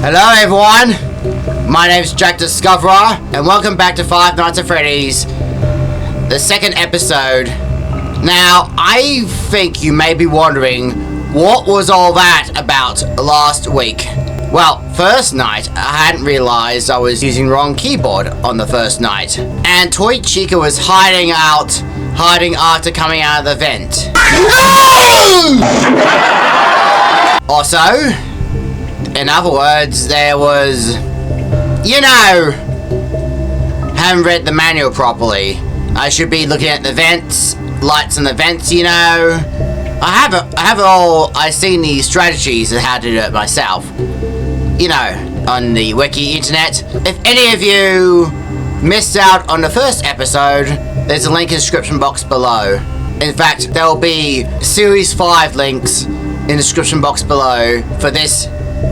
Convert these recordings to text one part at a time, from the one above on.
Hello everyone, my name's Jack Discoverer, and welcome back to Five Nights at Freddy's, the second episode. Now, I think you may be wondering, what was all that about last week? Well, first night, I hadn't realized I was using wrong keyboard on the first night, and Toy Chica was hiding after coming out of the vent. Also, in other words, there was, haven't read the manual properly. I should be looking at the vents, lights in the vents, I have it all. I've seen the strategies of how to do it myself, on the wiki internet. If any of you missed out on the first episode, there's a link in the description box below. In fact, there will be Series 5 links in the description box below for this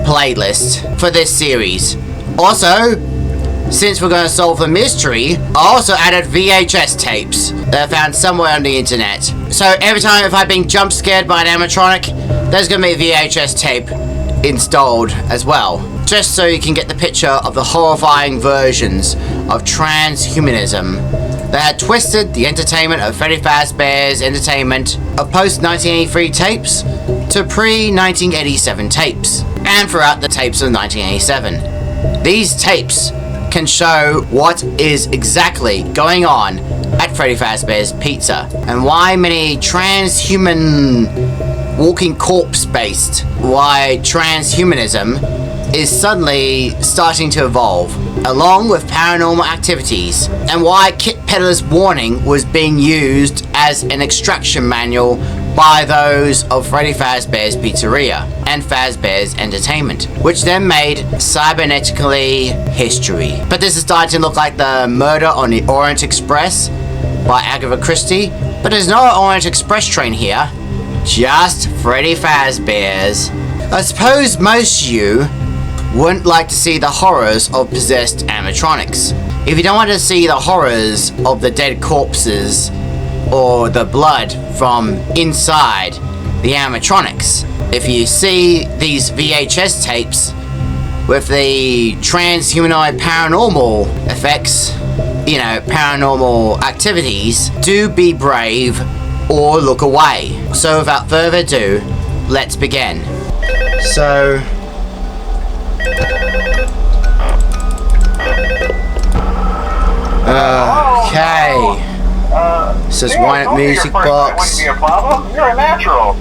playlist, for this series. Also, since we're going to solve the mystery, I also added VHS tapes that I found somewhere on the internet. So every time if I've been jump scared by an animatronic, there's going to be a VHS tape installed as well. Just so you can get the picture of the horrifying versions of transhumanism that had twisted the entertainment of Freddy Fazbears entertainment of post-1983 tapes to pre-1987 tapes, and throughout the tapes of 1987. These tapes can show what is exactly going on at Freddy Fazbears Pizza, and why many transhuman walking corpse-based, why transhumanism is suddenly starting to evolve, along with paranormal activities, and why Kit Peddler's warning was being used as an extraction manual by those of Freddy Fazbears Pizzeria and Fazbears Entertainment, which then made cybernetically history. But this is starting to look like the Murder on the Orient Express by Agatha Christie, but there's no Orient Express train here, just Freddy Fazbears. I suppose most of you wouldn't like to see the horrors of possessed animatronics. If you don't want to see the horrors of the dead corpses or the blood from inside the animatronics, if you see these VHS tapes with the transhumanoid paranormal effects, paranormal activities, do be brave or look away. So without further ado, let's begin. So, okay. Says wind up music box. You're a natural.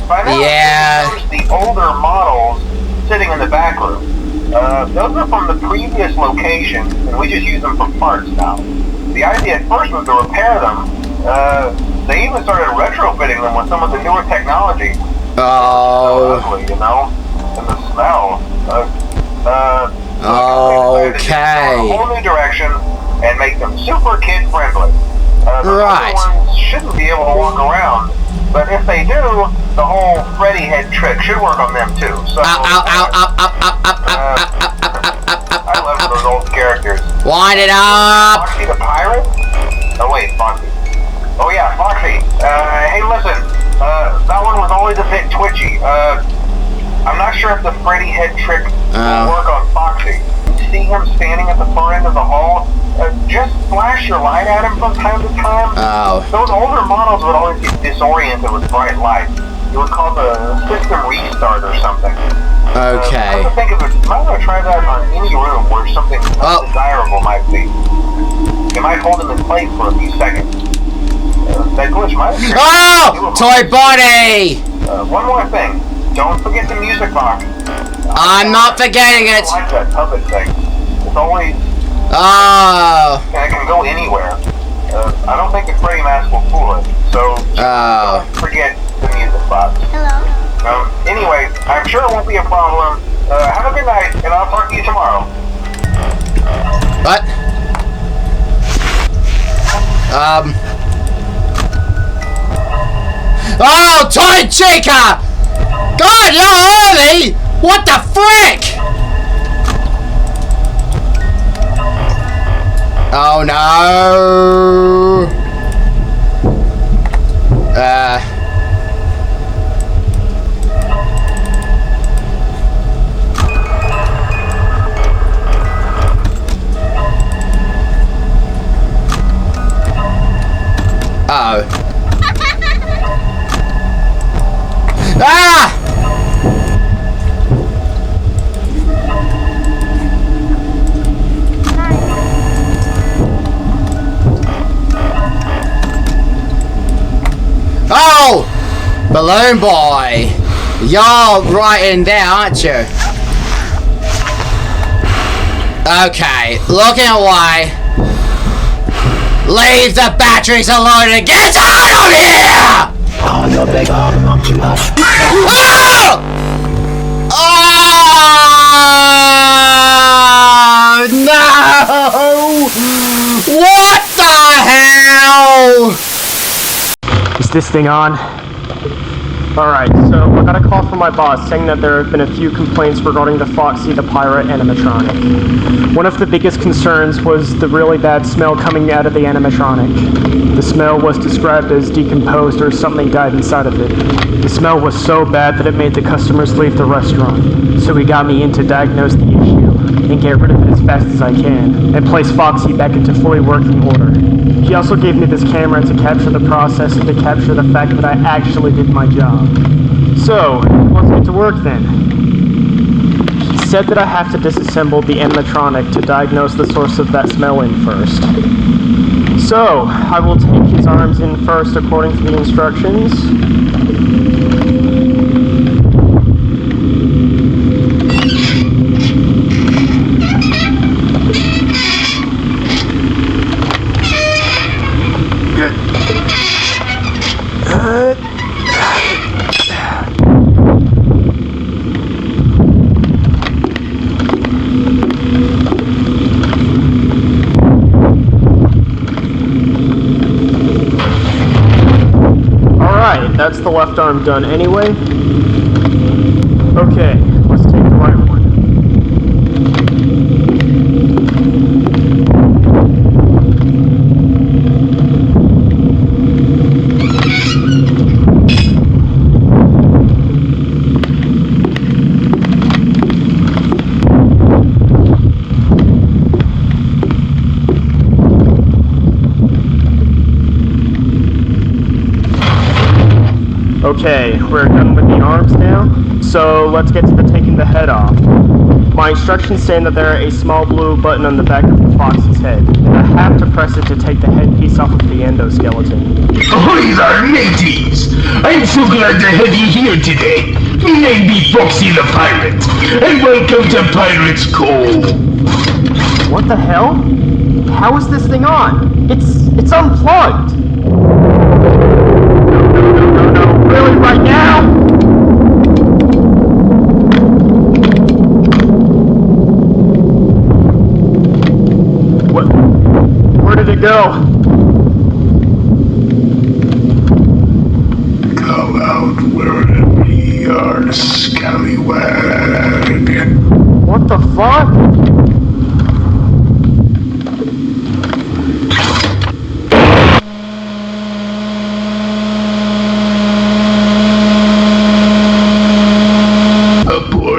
By now, yeah. The older models sitting in the back room. Those are from the previous location, and we just use them for parts now. The idea at first was to repair them. They even started retrofitting them with some of the newer technology. Oh. So ugly, and the smell. Okay. A whole new direction and make them super kid friendly. The right. other ones shouldn't be able to walk around, but if they do, the whole Freddy head trick should work on them too. So, I love those old characters. Wind it up. Foxy the pirate? Oh wait, Foxy. Oh yeah, Foxy. Hey, listen. That one was always a bit twitchy. I'm not sure if the Freddy head trick will work on Foxy. See him standing at the far end of the hall? Just flash your light at him from time to time. Oh. Those older models would always get disoriented with bright light. It would cause a system restart or something. Okay. I think of it. Might want to try that on any room where something undesirable might be. It might hold him in place for a few seconds. That glitch might have. Oh! Toy body! One more thing. Don't forget the music box. I'm not forgetting it. I like that puppet thing. It's always. Oh. And it can go anywhere. I don't think the Freddy mask will fool it. So. Don't forget the music box. Hello. Anyway, I'm sure it won't be a problem. Have a good night, and I'll talk to you tomorrow. What? Oh, Toy Chica! God, you're early! What the frick? Oh no! Balloon Boy, you're right in there, aren't you? Okay, looking away. Leave the batteries alone and get out of here! Oh, you're big arm, not too much. Oh! Oh! No! What the hell? Is this thing on? Alright, so I got a call from my boss saying that there have been a few complaints regarding the Foxy the Pirate animatronic. One of the biggest concerns was the really bad smell coming out of the animatronic. The smell was described as decomposed or something died inside of it. The smell was so bad that it made the customers leave the restaurant. So he got me in to diagnose the issue and get rid of it as fast as I can, and place Foxy back into fully working order. He also gave me this camera to capture the process and to capture the fact that I actually did my job. So, let's get to work then. He said that I have to disassemble the animatronic to diagnose the source of that smell in first. So, I will take his arms in first according to the instructions. That's the left arm done anyway. Okay, let's take the right one. Okay, we're done with the arms now, so let's get to the taking the head off. My instructions say that there are a small blue button on the back of the Foxy's head, and I have to press it to take the headpiece off of the endoskeleton. Ahoy there, mateys! I'm so glad to have you here today. My name be Foxy the Pirate, and welcome to Pirate's Cove. What the hell? How is this thing on? It's unplugged! Really, right now? What? Where did it go? Come out wherever you are, scallywag. What the fuck?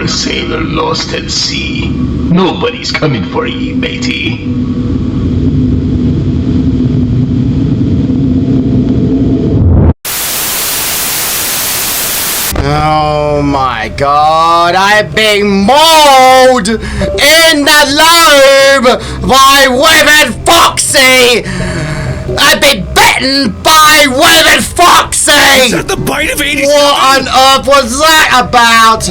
Sailor lost at sea. Nobody's coming for you, matey. Oh my god, I'm being mauled in the lobe by Withered Foxy! I've been bitten by Withered Foxy! Is that the bite of 80? What on earth was that about?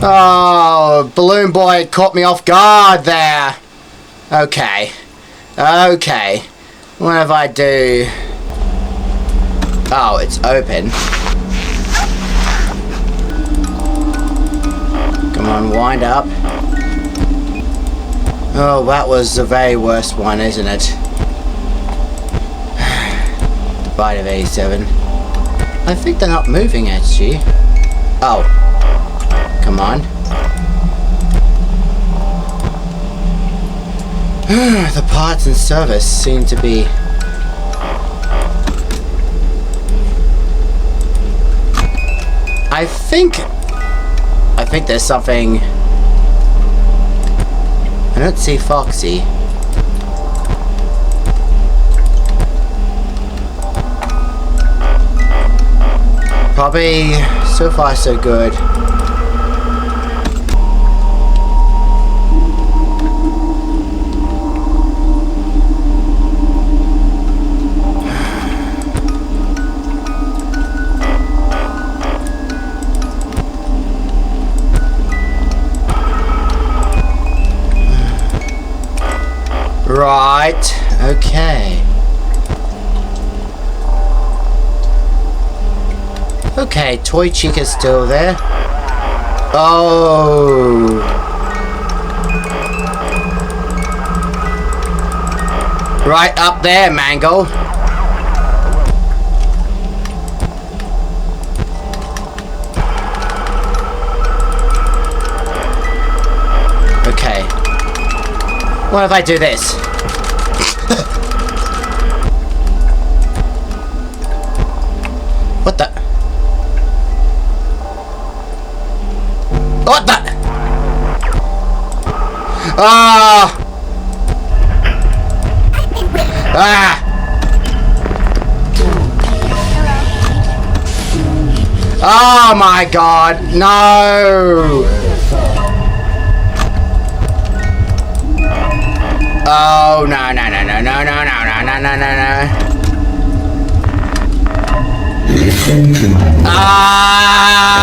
Oh, Balloon Boy caught me off guard there. Okay. Okay. What if I do? Oh, it's open. Come on, wind up. Oh, that was the very worst one, isn't it? The bite of 87. I think they're not moving, actually. Oh. Come on. The parts and service seem to be... I think there's something... I don't see Foxy. Probably so far so good. Right. Okay. Okay, Toy Chica's still there. Oh. Right up there, Mango. Okay. What if I do this? What the? What the? Ah! Ah! Oh my god, no! Oh no no no no no no no no no no no. Ah!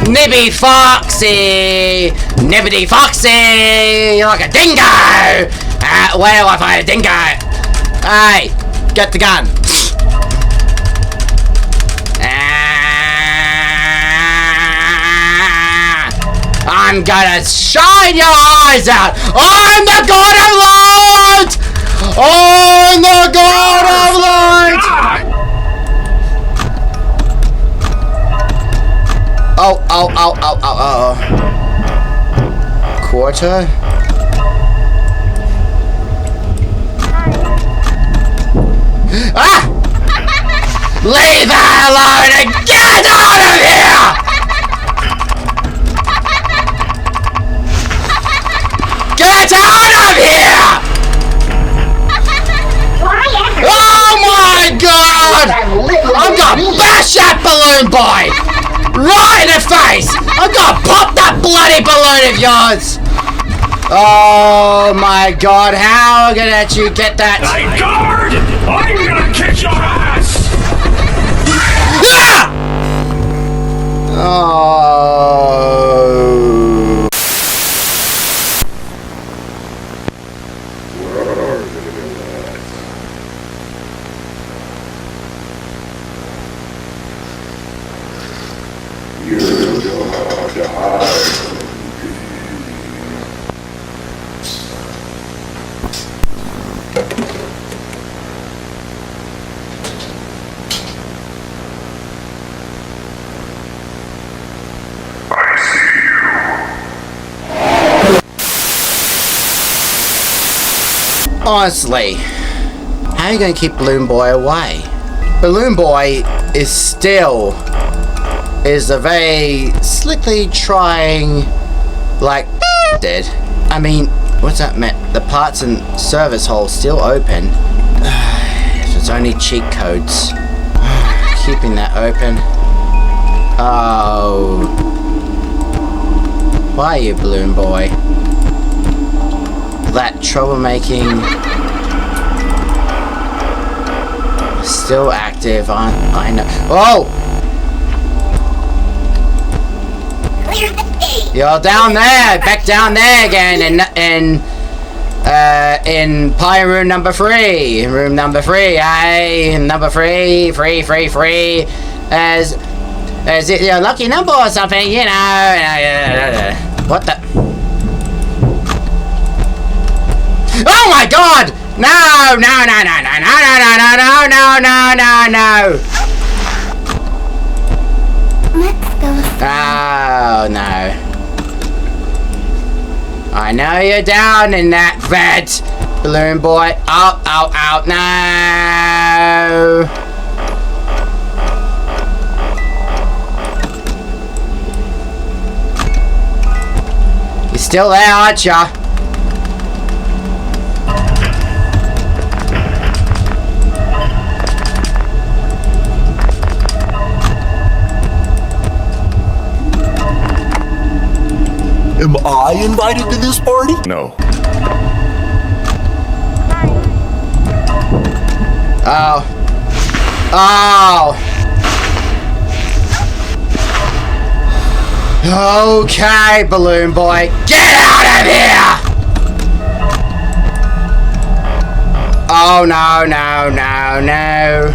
Nibby Foxy! Nibbity Foxy! You're like a dingo! Where do I find a dingo? Hey! Get the gun! I'm gonna shine your eyes out! I'm the God of Light! I'm the God of Light! Oh, oh, oh, oh, oh, oh. Quarter? Ah! Leave her alone and get out of here! Get out of here! Oh my god! I'm gonna bash that balloon boy! Right in the face! I'm gonna pop that bloody balloon of yours! Oh my god, how did you get that? Hey, guard! I'm gonna kick your ass! Ah! Oh. Honestly, how are you going to keep Balloon Boy away? Balloon Boy is a very slickly trying, like, did. I mean, what's that meant? The parts and service hall still open. If it's only cheat codes. Keeping that open. Oh. Why are you, Balloon Boy? That troublemaking still active on. I know. Oh! You're down there, back down there again, in pie room number 3. Room number 3, number 3, free. As it your lucky number or something, you know. What the? Oh my god! No! Oh no. I know you're down in that vet, Balloon Boy. Oh, no. You're still there, aren't ya? Am I invited to this party? No. Oh. Okay, Balloon Boy, get out of here! Oh, no, no, no, no.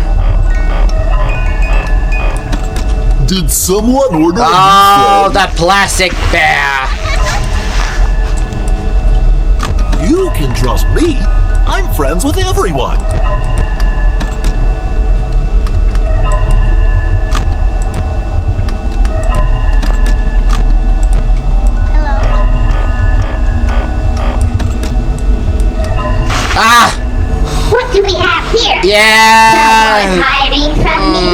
Did someone order Oh, the plastic bear. You can trust me. I'm friends with everyone. Ah! What do we have here? Yeah! Someone hiding from me?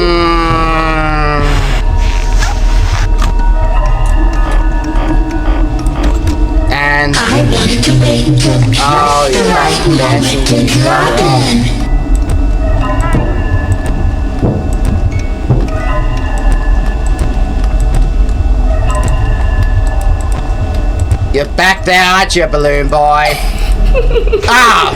And... I want to make them Oh, you're You're back there, aren't you, balloon boy? Ah!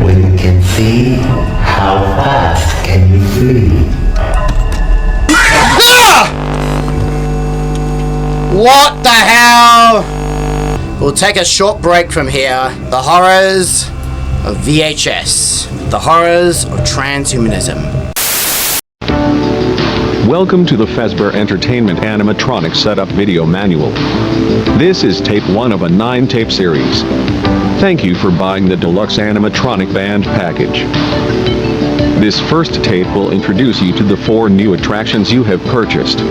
When you can see, how fast can you flee? Ah! What the hell? We'll take a short break from here. The horrors of VHS. The horrors of transhumanism. Welcome to the Fazbear Entertainment Animatronics Setup Video Manual. This is tape 1 of a 9-tape series. Thank you for buying the deluxe animatronic band package. This first tape will introduce you to the 4 new attractions you have purchased.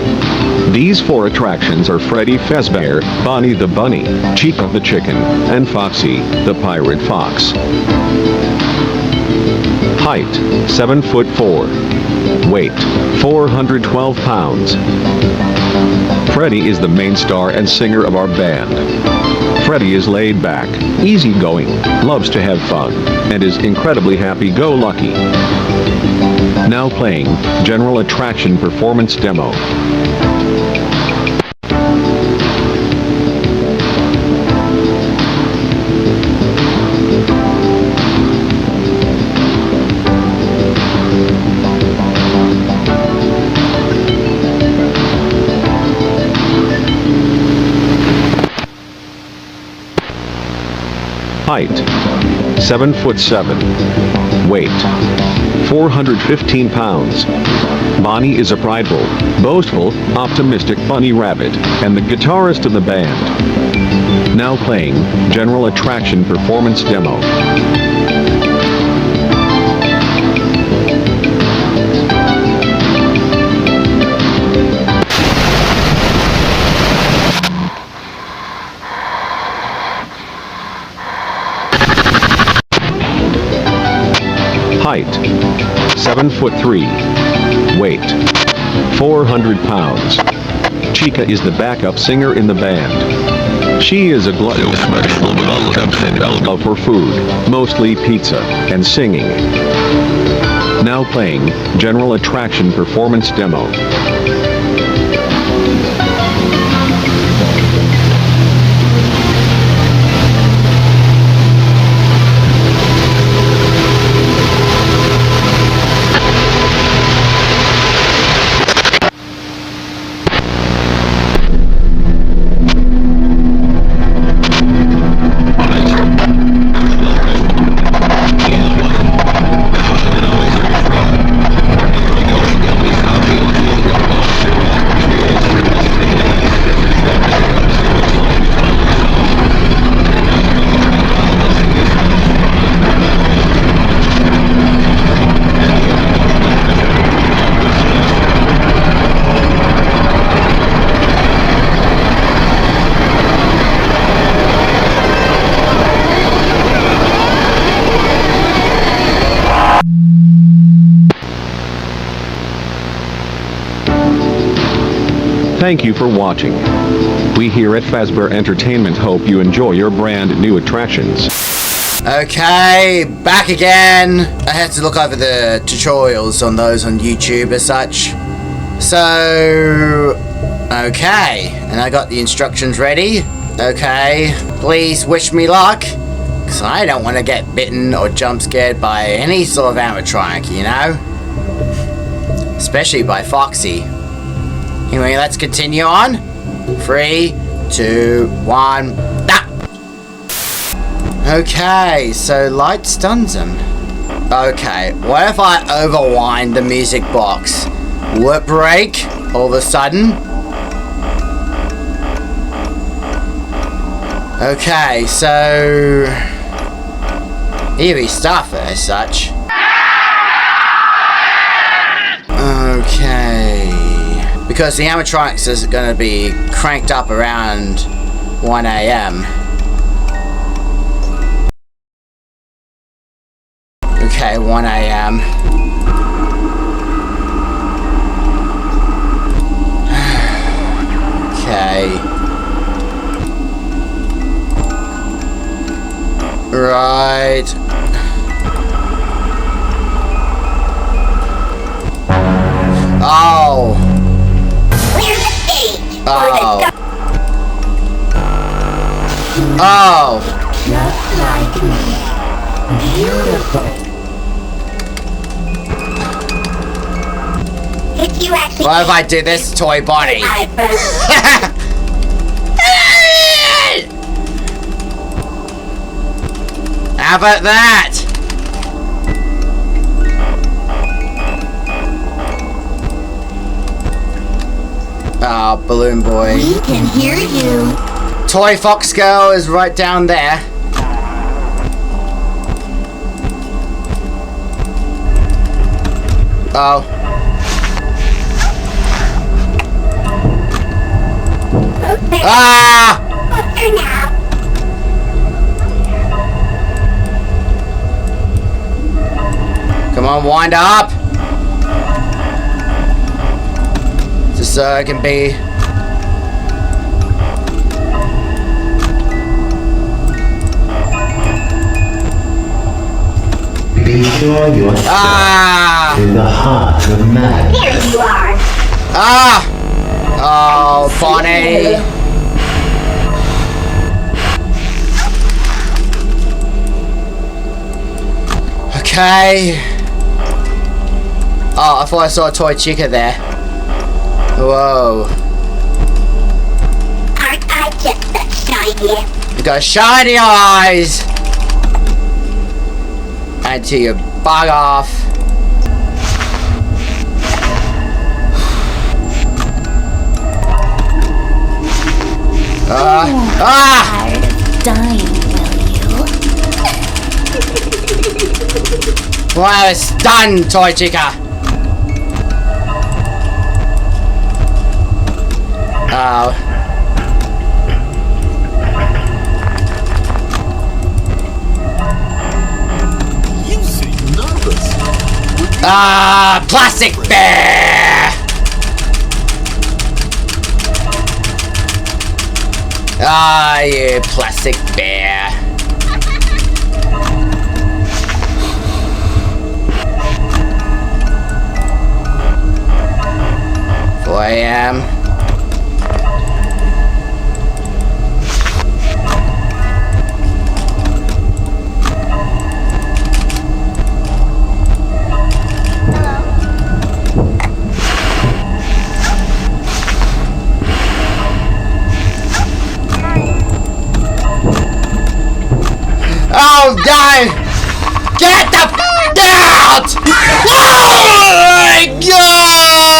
These 4 attractions are Freddy Fazbear, Bonnie the Bunny, Chica the Chicken, and Foxy, the Pirate Fox. Height, 7'4". Weight, 412 pounds. Freddy is the main star and singer of our band. Freddy is laid back, easygoing, loves to have fun, and is incredibly happy-go-lucky. Now playing General Attraction Performance Demo. Height, 7'7". Weight, 415 pounds. Bonnie is a prideful, boastful, optimistic bunny rabbit, and the guitarist of the band. Now playing General Attraction Performance Demo. Height, 7'3". Weight, 400 pounds. Chica is the backup singer in the band. She is a glutton and love for food, mostly pizza, and singing. Now playing General Attraction Performance Demo. Thank you for watching. We here at Fazbear Entertainment hope you enjoy your brand new attractions. Okay, back again. I had to look over the tutorials on those on YouTube as such. So, okay, and I got the instructions ready. Okay, please wish me luck, because I don't want to get bitten or jump scared by any sort of animatronic, you know? Especially by Foxy. Anyway, let's continue on. 3, 2, 1. Ah! Okay, so light stuns him. Okay, what if I overwind the music box? Will it break all of a sudden? Okay, so eerie stuff as such. Okay, because the animatronics is going to be cranked up around 1 AM. Okay, 1 AM. Okay. Right. Oh. Clear the stage. Oh. Oh. Just like me. Beautiful. If you actually What if I do this toy body? How about that? Oh, Balloon Boy. We can hear you. Toy Fox Girl is right down there. Oh. Okay. Ah! Closer now. Come on, wind up. Just so I can be. Be sure you're Ah! to the heart of man. There you are. Ah! Oh, Bonnie. Okay. Oh, I thought I saw a toy chica there. Whoa. Aren't I just that shiny? You got shiny eyes! Until you bug off. Ah! Tired of dying, will you? Well, it's done, toy chica. Oh. You seem nervous. Ah, plastic bear! Ah, you plastic bear. I am. Oh, die! Get the f out! Oh my god!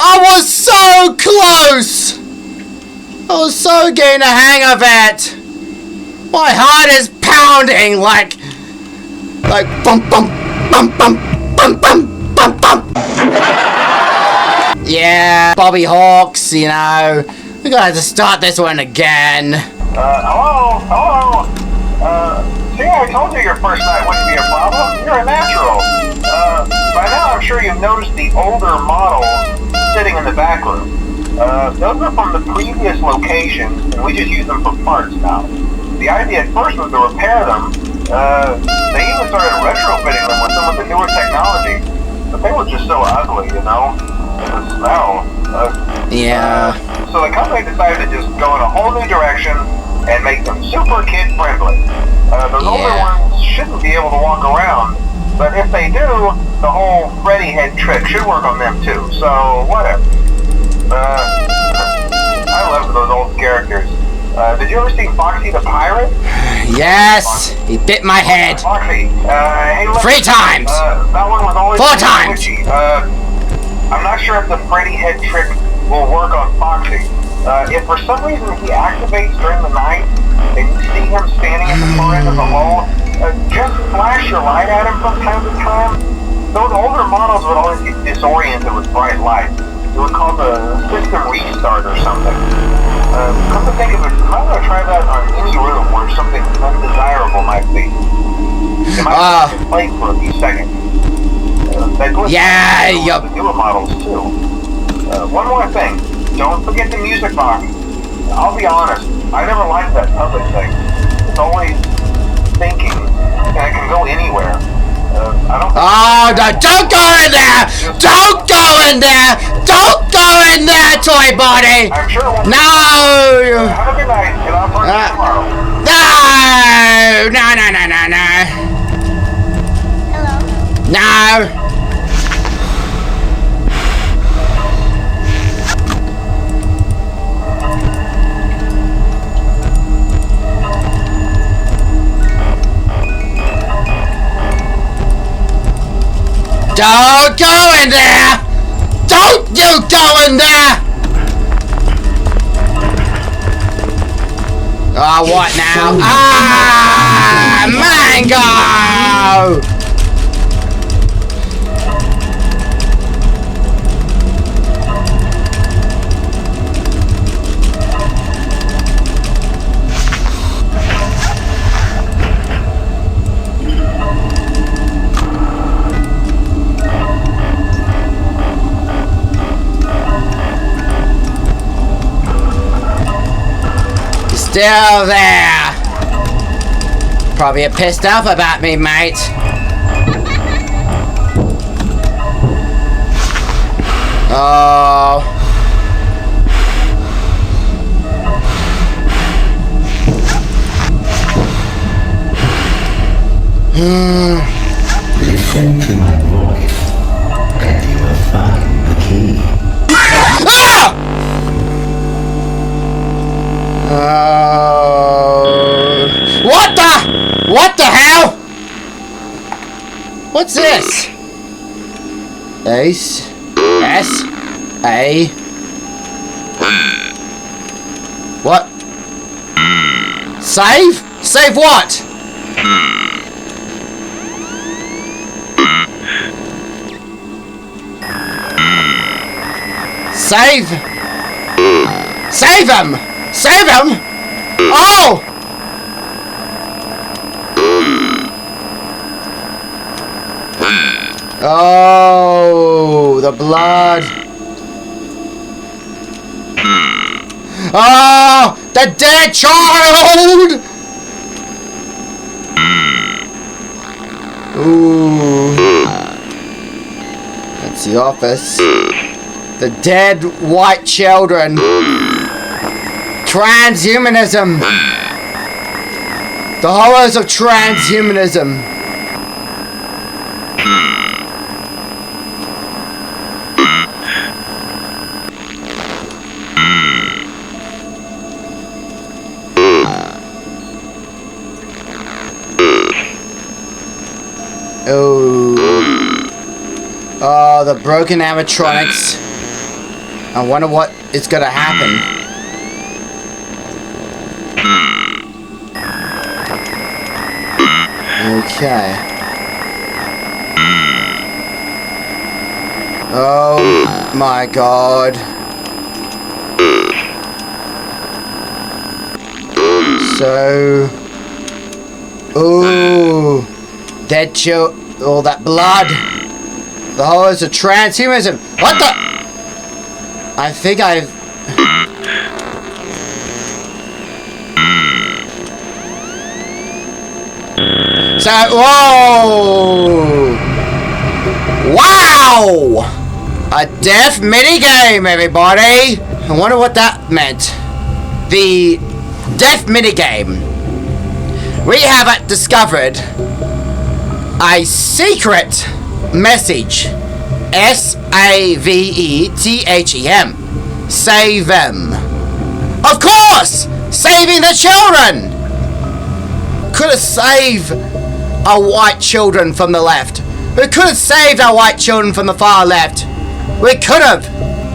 I was so close! I was so getting the hang of it! My heart is pounding! sounding like bum bum bum bum bum bum bum bum. Yeah, Bobby Hawks, you know. We're gonna have to start this one again. Hello? See, I told you your first night wouldn't be a problem. You're a natural. By now I'm sure you've noticed the older models sitting in the back room. Those are from the previous location, and we just use them for parts now. The idea at first was to repair them. They even started retrofitting them with some of the newer technology, but they were just so ugly, you know? The smell. Yeah. So the company decided to just go in a whole new direction and make them super kid friendly. Those older ones shouldn't be able to walk around, but if they do, the whole Freddy head trick should work on them too, so whatever. I love those old characters. Did you ever see Foxy the Pirate? Yes! He bit my head! Foxy, hey look. 3 times! That one was always 4 times! twitchy. I'm not sure if the Freddy head trick will work on Foxy. If for some reason he activates during the night, and you see him standing at the far end of the hall, just flash your light at him from time to time. Those older models would always get disoriented with bright light. It would cause a system restart or something. Come to think of it, you might want to try that on any room where something undesirable might be. It might be played for a few seconds. Yeah, the newer models too. One more thing. Don't forget the music box. I'll be honest, I never liked that puppet thing. It's always thinking, and it can go anywhere. I don't. Oh, no, don't go in there! Don't go in there! Don't go in there, toy body! I'm sure it won't. No! Have a good night, and I'll talk to you tomorrow. No! No, no, no, no, no. Hello. No! Don't go in there! Don't you go in there! Oh, what now? Ah! Mango! Still there. Probably pissed off about me, mate. Oh. Listen to my voice, and you will find the key. Ah! What the hell? What's this? Ace. S. A. What? Save? Save what? Save? Save him! Save him! Oh! Oh, the blood. Oh, the dead child! Ooh. That's the office. The dead white children. Transhumanism. The horrors of transhumanism. Oh, the broken animatronics. I wonder what is gonna happen. Okay. Oh my god. So... Ooh. Dead chill... All that blood. The horrors of transhumanism. What the... I think I've... So... Whoa! Wow! A death minigame, everybody! I wonder what that meant. The death minigame. We have discovered a secret message. S-A-V-E-T-H-E-M. Save them. Of course! Saving the children! Could have saved our white children from the left. We could have saved our white children from the far left. We could have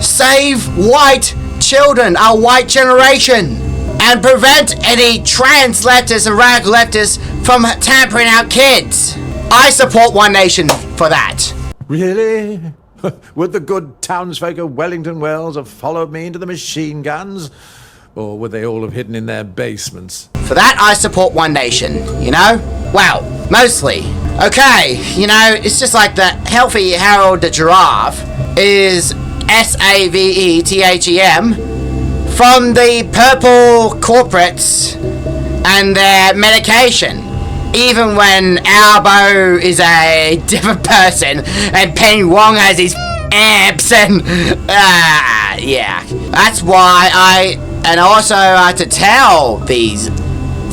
saved white children, our white generation, and prevent any trans leftists and radical leftists from tampering our kids. I support One Nation for that. Really? Would the good townsfolk of Wellington Wells have followed me into the machine guns? Or would they all have hidden in their basements? For that, I support One Nation, you know? Well, mostly. Okay, you know, it's just like the Healthy Harold the Giraffe is S-A-V-E-T-H-E-M from the purple corporates and their medication. Even when Albo is a different person and Penny Wong has his abs and yeah. That's why I also had to tell these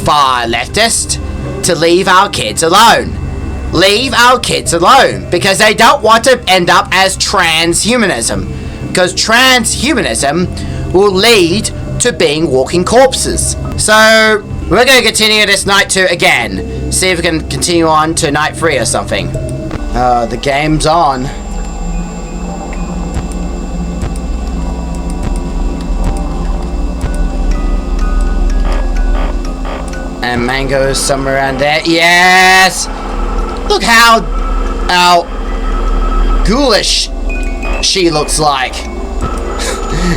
far leftists to leave our kids alone. Leave our kids alone because they don't want to end up as transhumanism. Because transhumanism will lead to being walking corpses. So we're going to continue this night 2 again. See if we can continue on to night 3 or something. The game's on. And Mango's somewhere around there. Yes! Look how ghoulish she looks like.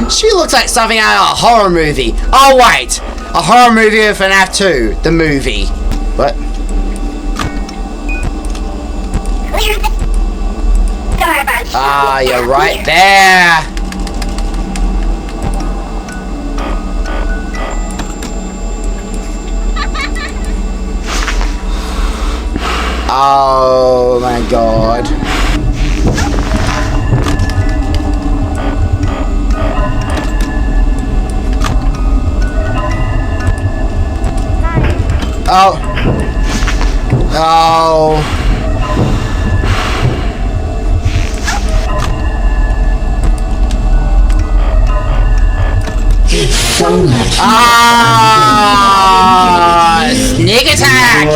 She looks like something out of a horror movie. Oh wait! A horror movie of Fnaf 2. The movie. What? Ah, you're right there. Oh my god. Oh. Oh. It's so much. Ah! Sneak attack!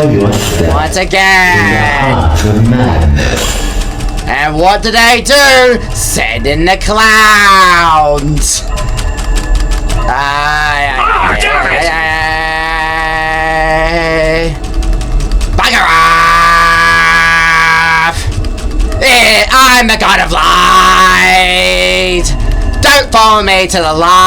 Once again. And what did they do? Send in the clowns. Bugger off! I'm the god of light! Don't follow me to the light!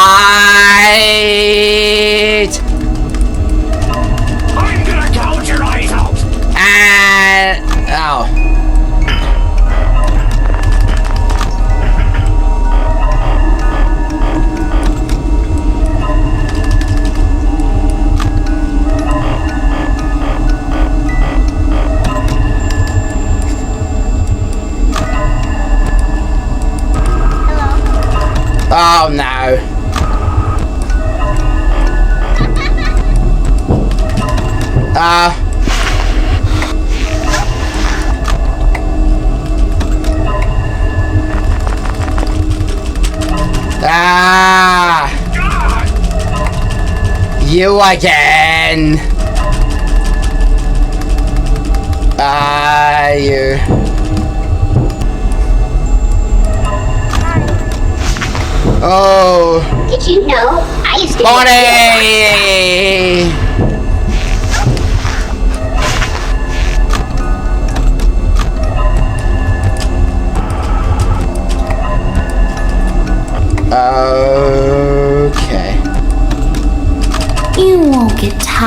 I'm gonna gouge your eyes out! And... oh. Oh no. Ah. You again. You. Oh. Did you know I used to Bonnie!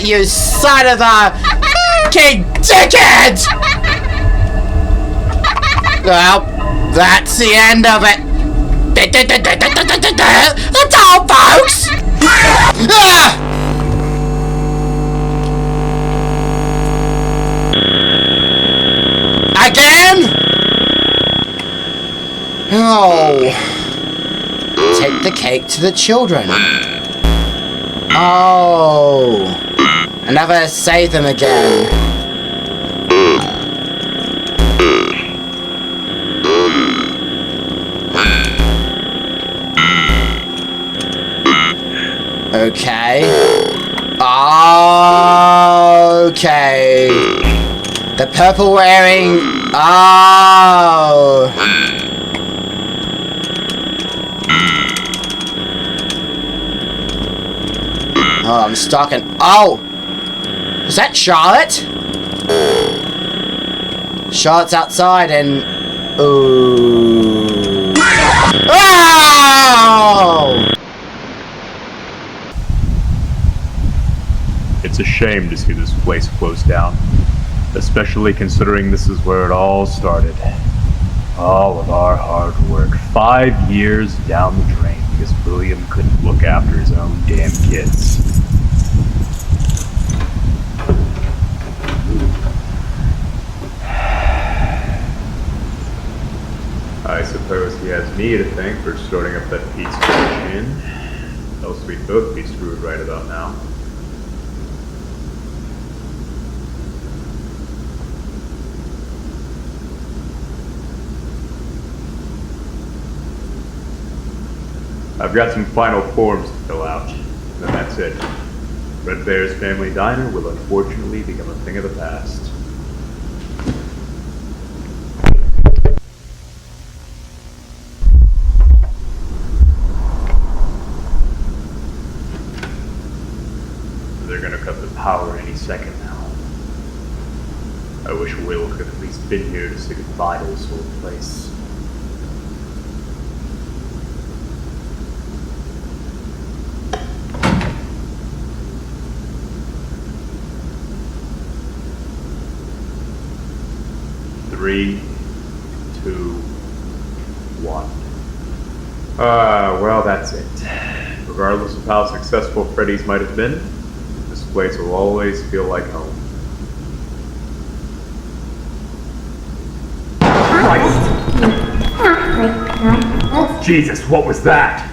it, you son of a king dickhead! Well, that's the end of it. That's all, folks! Again? Oh. Take the cake to the children. Oh. I never save them again. Okay. Okay. The purple wearing. Oh. Oh, I'm stuck in. Oh! Is that Charlotte? Charlotte's outside and. Ooh. Oh! It's a shame to see this place close down, especially considering this is where it all started. All of our hard work, 5 years down the drain because William couldn't look after his own damn kids. I suppose he has me to thank for starting up that pizza machine. Else we'd both be screwed right about now. I've got some final forms to fill out, and that's it. Fredbear's Family Diner will unfortunately become a thing of the past. They're gonna cut the power any second now. I wish Will could have at least been here to say goodbye to this old place. Three, 2, 1. Well, that's it. Regardless of how successful Freddy's might have been, this place will always feel like home. Christ. Jesus, what was that?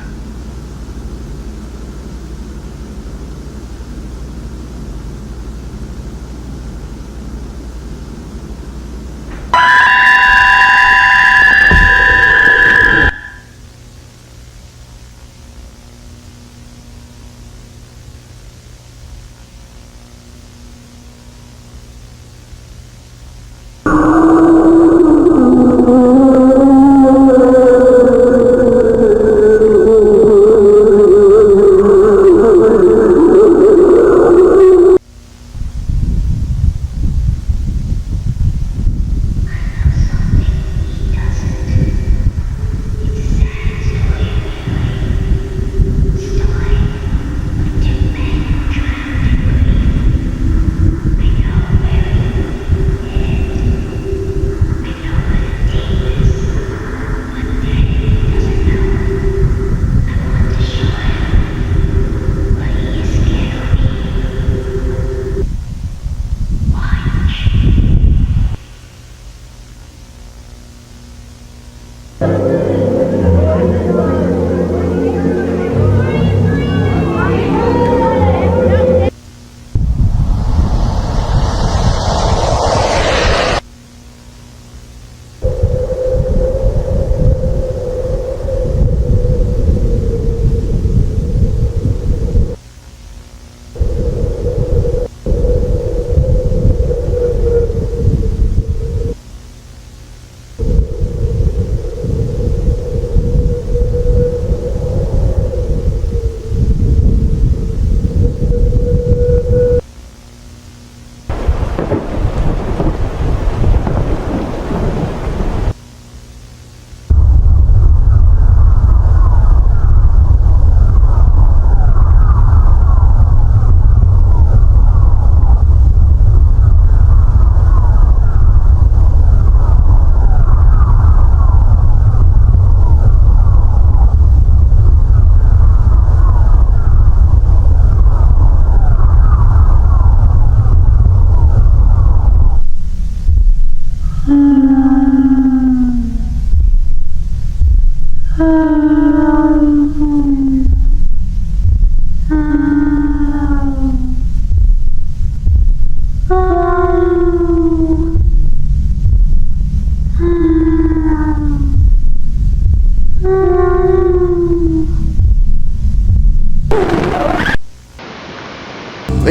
We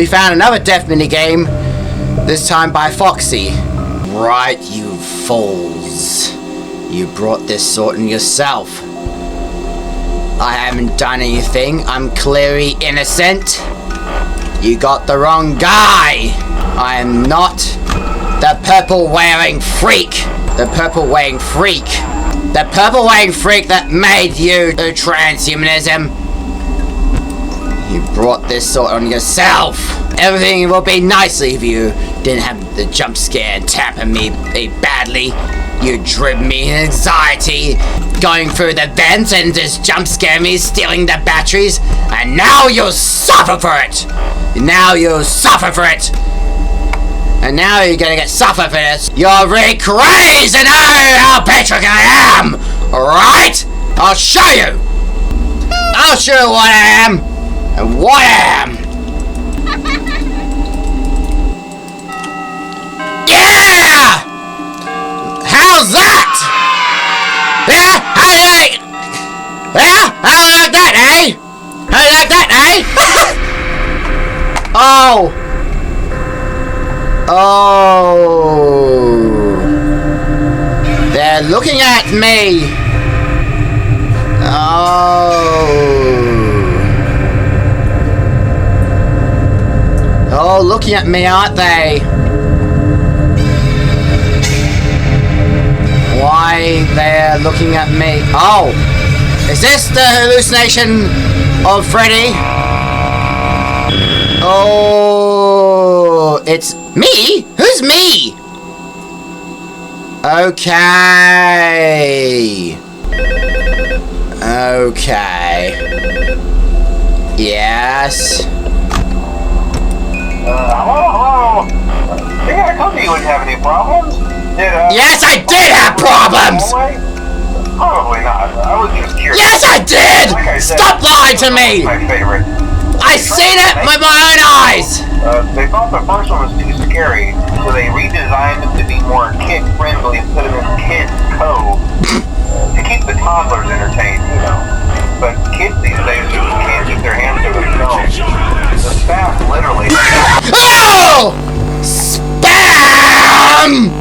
found another Death Minigame, this time by Foxy. Right, you fools. You brought this sort on yourself. I haven't done anything. I'm clearly innocent. You got the wrong guy. I am not the purple-wearing freak. The purple-wearing freak. The purple-wearing freak that made you do transhumanism. You brought this sort on yourself. Everything would be nicely if you didn't have the jump scare tapping me badly. You driven me in anxiety, going through the vents and just jump scare me, stealing the batteries, and now you'll suffer for it. Now you'll suffer for it. And now you're gonna get suffer for this. You're really crazy to know how patriotic I am. Alright? I'll show you. I'll show you what I am. And what I am. Yeah! How's that? Yeah? How do you like? Yeah? How do you like that, eh? How do you like that, eh? Oh. Oh. They're looking at me. Oh. Oh, looking at me, aren't they? Why they're looking at me? Oh, is this the hallucination of Freddy? Oh, it's me? Who's me? Okay. Okay. Yes. Hello? Yeah, I told you wouldn't have any problems. Yes, I did have problems! Probably not. I was just curious. Yes, I did! Like I said, stop lying to me! My favorite. I seen it with my own eyes! They thought the first one was too scary, so they redesigned it to be more kid-friendly and put them in Kids Cove to keep the toddlers entertained, you know. But kids these days just can't get their hands to themselves. The staff literally... Oh! Spam!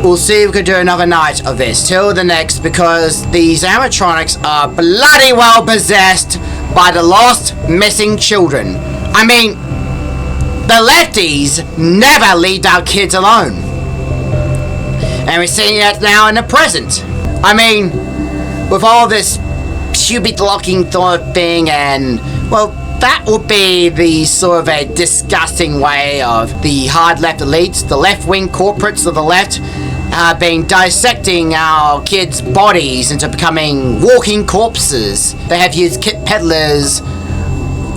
We'll see if we can do another night of this till the next, because these animatronics are bloody well possessed by the lost missing children. I mean, the lefties never leave our kids alone. And we're seeing that now in the present. I mean, with all this stupid locking thing and, well, that would be the sort of a disgusting way of the hard left elites, the left-wing corporates of the left, being dissecting our kids' bodies into becoming walking corpses. They have used Kit Pedler's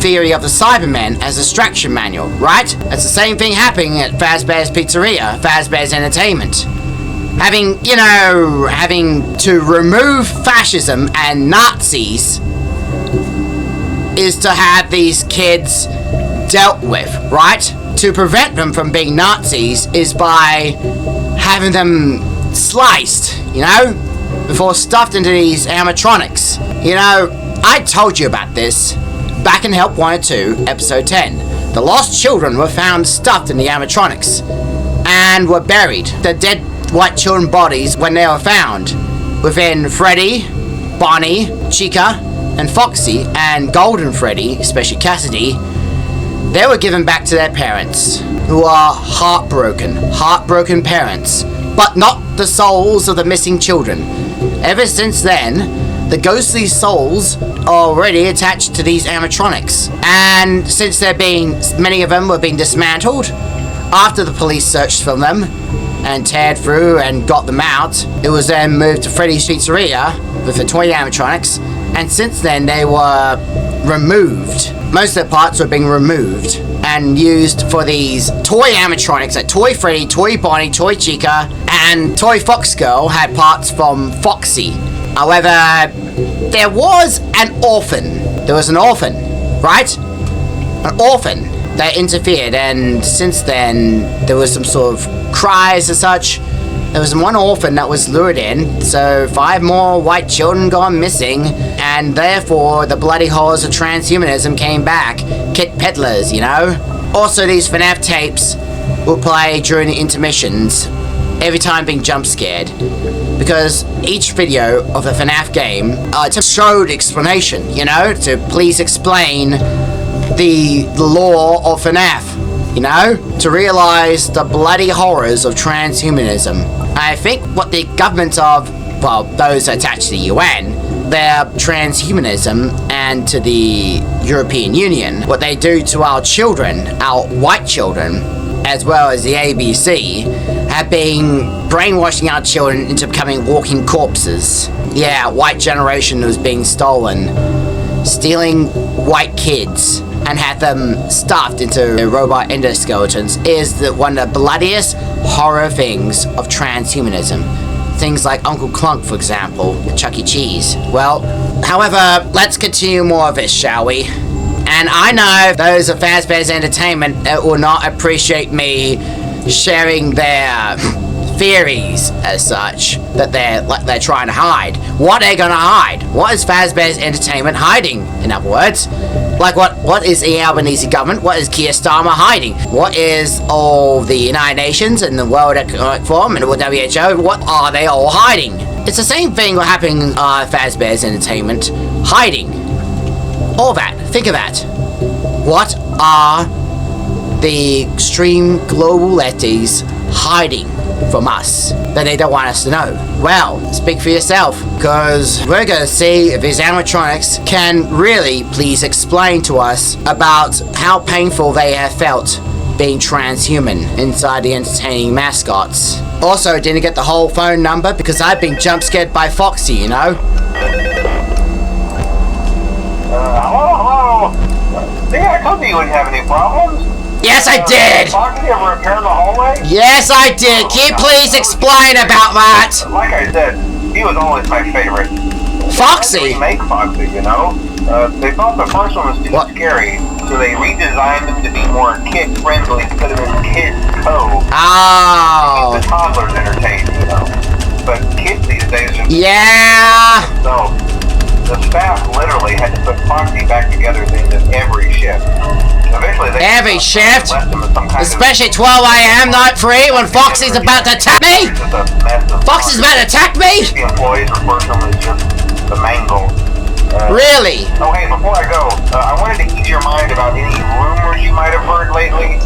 theory of the Cybermen as a distraction manual, right? That's the same thing happening at Fazbears Pizzeria, Fazbears Entertainment. Having to remove fascism and Nazis is to have these kids dealt with, right? To prevent them from being Nazis is by having them sliced, you know, before stuffed into these animatronics. You know, I told you about this back in Help 102, episode 10. The lost children were found stuffed in the animatronics and were buried. The dead white children bodies, when they were found, within Freddy, Bonnie, Chica, and Foxy, and Golden Freddy, especially Cassidy, they were given back to their parents, who are heartbroken parents, but not the souls of the missing children. Ever since then, the ghostly souls are already attached to these animatronics, and since many of them were being dismantled, after the police searched for them, and teared through and got them out, it was then moved to Freddy's Pizzeria with the toy animatronics, and since then they were removed. Most of their parts were being removed and used for these toy animatronics like Toy Freddy, Toy Bonnie, Toy Chica, and Toy Fox Girl had parts from Foxy. However, there was an orphan. There was an orphan, right? An orphan that interfered, and since then there was some sort of cries and such. There was one orphan that was lured in, so 5 more white children gone missing, and therefore the bloody horrors of transhumanism came back. Kit Peddlers, you know? Also, these Fnaf tapes will play during the intermissions, every time being jump scared, because each video of the Fnaf game showed explanation, you know, to please explain the lore of Fnaf. You know, to realize the bloody horrors of transhumanism. I think what the governments of, well, those attached to the UN, their transhumanism, and to the European Union, what they do to our children, our white children, as well as the ABC, have been brainwashing our children into becoming walking corpses. Yeah, white generation was being stolen, stealing white kids, and had them stuffed into robot endoskeletons is one of the bloodiest horror things of transhumanism. Things like Uncle Clunk, for example, Chuck E. Cheese. Well, however, let's continue more of this, shall we? And I know those of Fazbears Entertainment will not appreciate me sharing their theories as such that they're trying to hide. What are they gonna hide? What is Fazbears Entertainment hiding, in other words? Like what is the Albanese government? What is Keir Starmer hiding? What is all the United Nations and the World Economic Forum and the WHO? What are they all hiding? It's the same thing happening at Fazbears Entertainment. Hiding. All that. Think of that. What are the extreme globalities hiding from us that they don't want us to know? Well, speak for yourself, because we're gonna see if these animatronics can really please explain to us about how painful they have felt being transhuman inside the entertaining mascots. Also, didn't get the whole phone number because I've been jump scared by Foxy, you know? Hello? Yeah, I told you wouldn't have any problems. Yes, I did! Foxy, ever repair the hallway? Yes, I did! Can you please explain about that? Like I said, he was always my favorite. Foxy? They had to remake Foxy, you know? They thought the first one was too scary, so they redesigned him to be more kid-friendly, put him in Kids Cove. Oh. Keep the toddlers entertained, you know? But kids these days just... Yeah! So, the staff literally had to put Foxy back together at the end of every shift. Eventually they... Every shift? Left him as some kind Especially 12 a.m. night 3 when Foxy's about to attack me? Foxy's about to attack me? The employees refer to him as just the mangle. Really? Oh, hey, before I go, I wanted to ease your mind about any rumors you might have heard lately.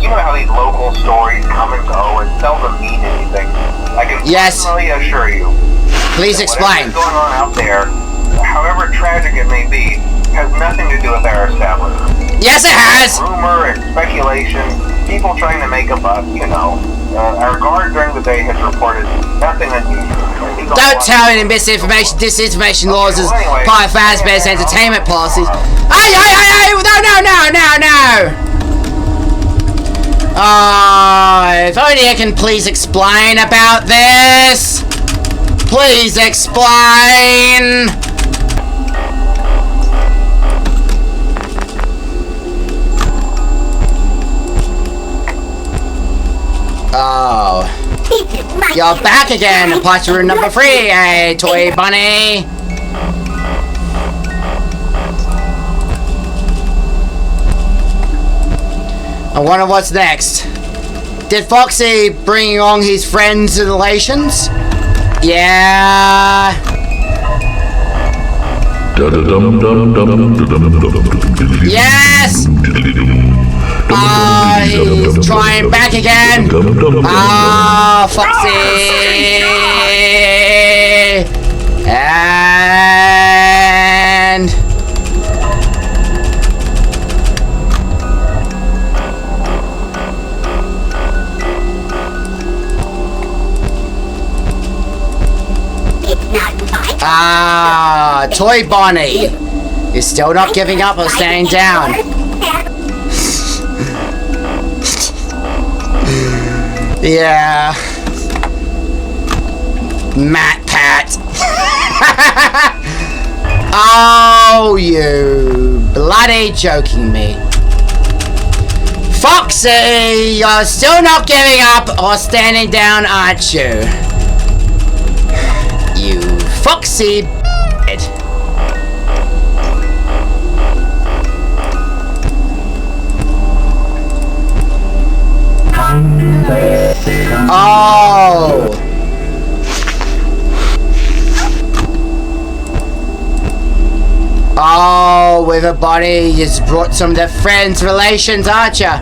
You know how these local stories come and go and seldom mean anything. I can personally assure you. Please explain. Whatever's going on out there, however tragic it may be, has nothing to do with our establishment. Yes, it has! Rumor and speculation, people trying to make a buck, you know. Our guard during the day has reported nothing unusual. Don't tell me the misinformation, disinformation laws is part of Fazbear's entertainment policies. Hey! No! If only I can please explain about this. Please explain. Oh. You're back again, party room number 3, hey, toy bunny. I wonder what's next. Did Foxy bring along his friends and relations? Yeah. Yes! He's trying back again. Foxy! And... Toy Bonnie is still not giving up or staying down. Yeah. Matt Pat. Oh, you bloody joking me. Foxy, you're still not giving up or standing down, aren't you? You Foxy. Oh. Oh, with a body, you just brought some of their friends' relations, aren't ya?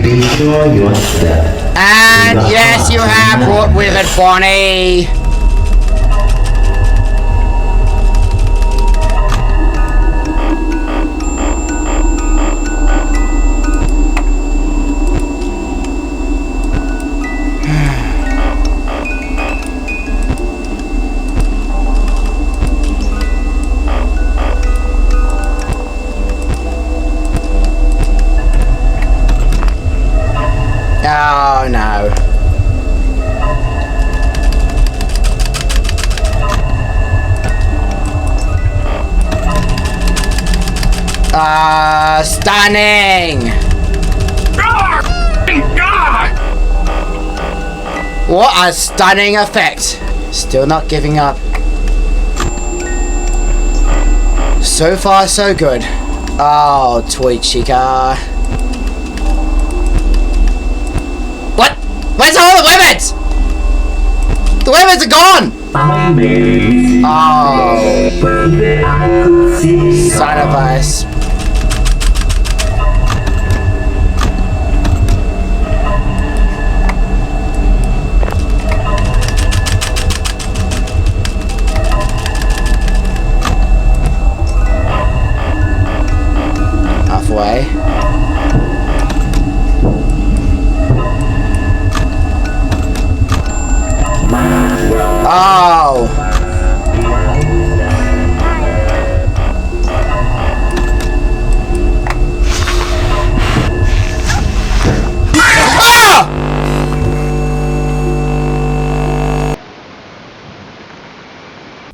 Be sure you accept. And yes, you have brought Withered Bonnie. Oh no. Stunning. What a stunning effect. Still not giving up. So far so good. Oh, Toy Chica. Where's all the women's? The women's are gone! Oh. Side of ice. Halfway. Oh! Ah!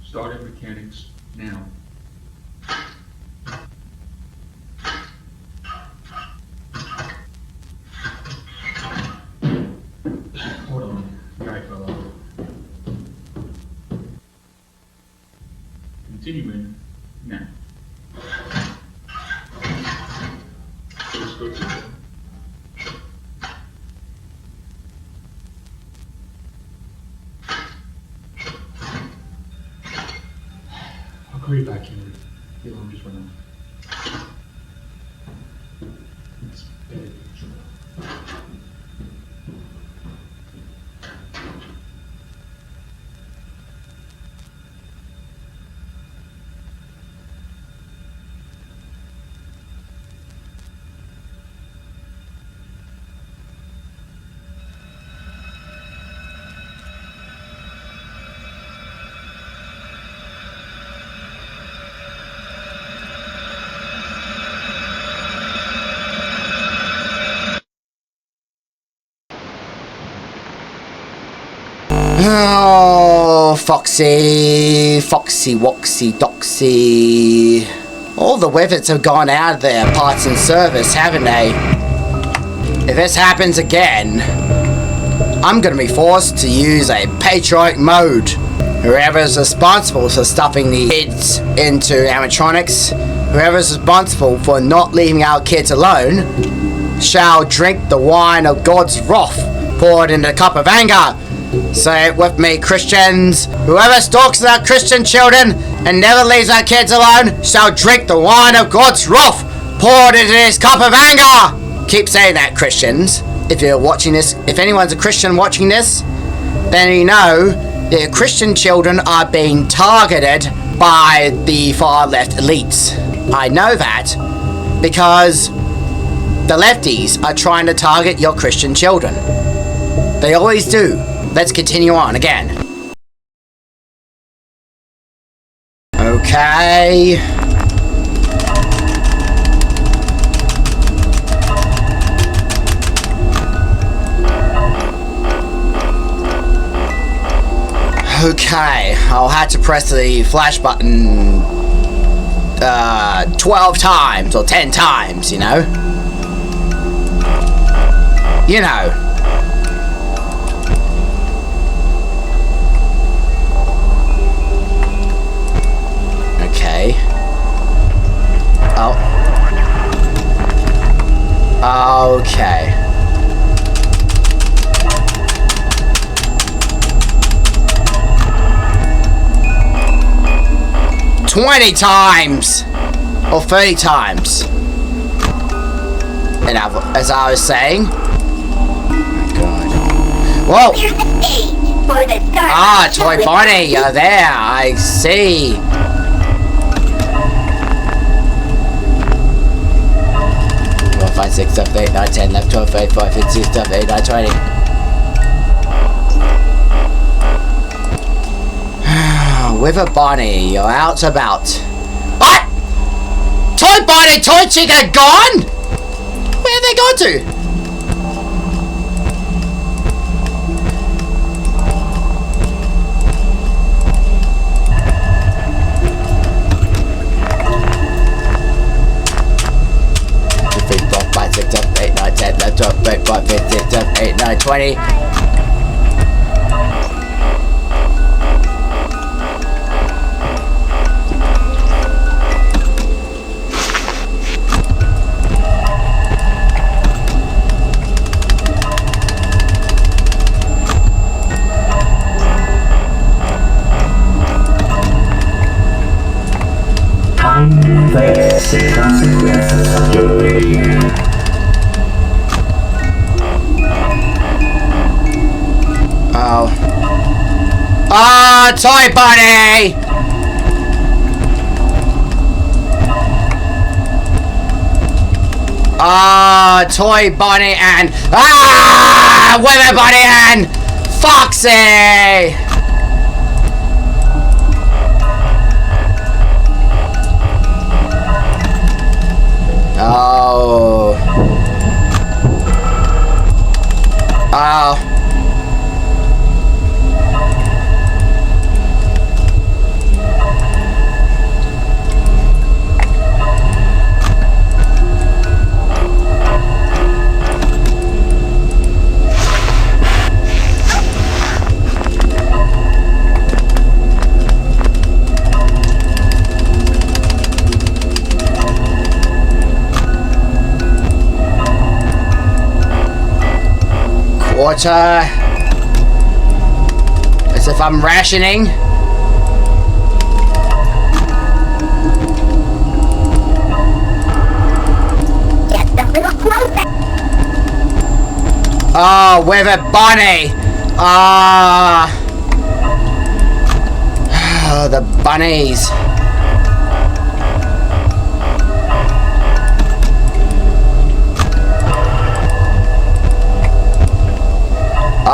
Starting mechanics now. Hold on. Right, fella. Continuing now. Let's go to it. I'll call you back, Henry. The alarm just went off. It's bad. Oh, Foxy, Foxy, Woxy, Doxy. All the Withers have gone out of their parts and service, haven't they? If this happens again, I'm gonna be forced to use a patriotic mode. Whoever's responsible for stuffing the kids into animatronics, whoever's responsible for not leaving our kids alone, shall drink the wine of God's wrath poured in a cup of anger. Say it with me, Christians. Whoever stalks our Christian children and never leaves our kids alone shall drink the wine of God's wrath poured into his cup of anger. Keep saying that, Christians. If you're watching this, if anyone's a Christian watching this, then you know that Christian children are being targeted by the far left elites. I know that because the lefties are trying to target your Christian children. They always do. Let's continue on again. Okay. Okay, I'll have to press the flash button 12 times or 10 times, you know? You know. Okay. Oh. Okay. "20 times or 30 times." And as I was saying, oh God. Whoa! Here's the stage for the start. Ah, Toy Bonnie, you're there. I see. 5, 6, 7, 8, 9, 10, 11, 12, 13, 14, 15, 16, 17, 18, 19, 20. Withered Bonnie, you're out about. What? Toy Bonnie, Toy Chica gone? Where have they gone to? Six, 7, 8, 9, 10, 11, 12, 13, 14, 15, 16, 17, 18, 19, 20. face the consequences of your behavior. Oh. Ah, Toy Bunny! Ah, Toy Bunny and... Ah! Withered Bunny and... Foxy! Oh. Oh. Quarter. As if I'm rationing. Just a little closer. Oh, Withered Bunny. Ah. Oh, the bunnies.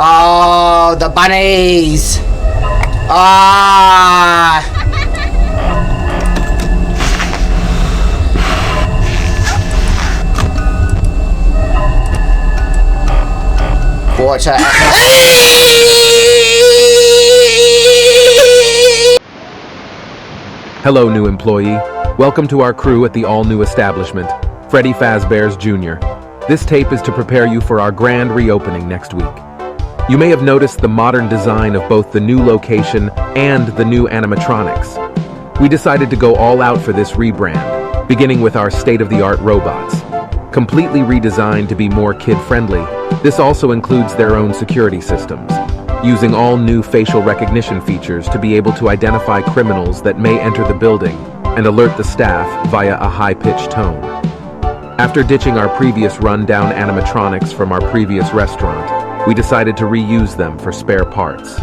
Oh, the bunnies! Ah! Quarter. Hello, new employee. Welcome to our crew at the all-new establishment, Freddy Fazbears Jr. This tape is to prepare you for our grand reopening next week. You may have noticed the modern design of both the new location and the new animatronics. We decided to go all out for this rebrand, beginning with our state-of-the-art robots. Completely redesigned to be more kid-friendly, this also includes their own security systems, using all new facial recognition features to be able to identify criminals that may enter the building and alert the staff via a high-pitched tone. After ditching our previous rundown animatronics from our previous restaurant, we decided to reuse them for spare parts.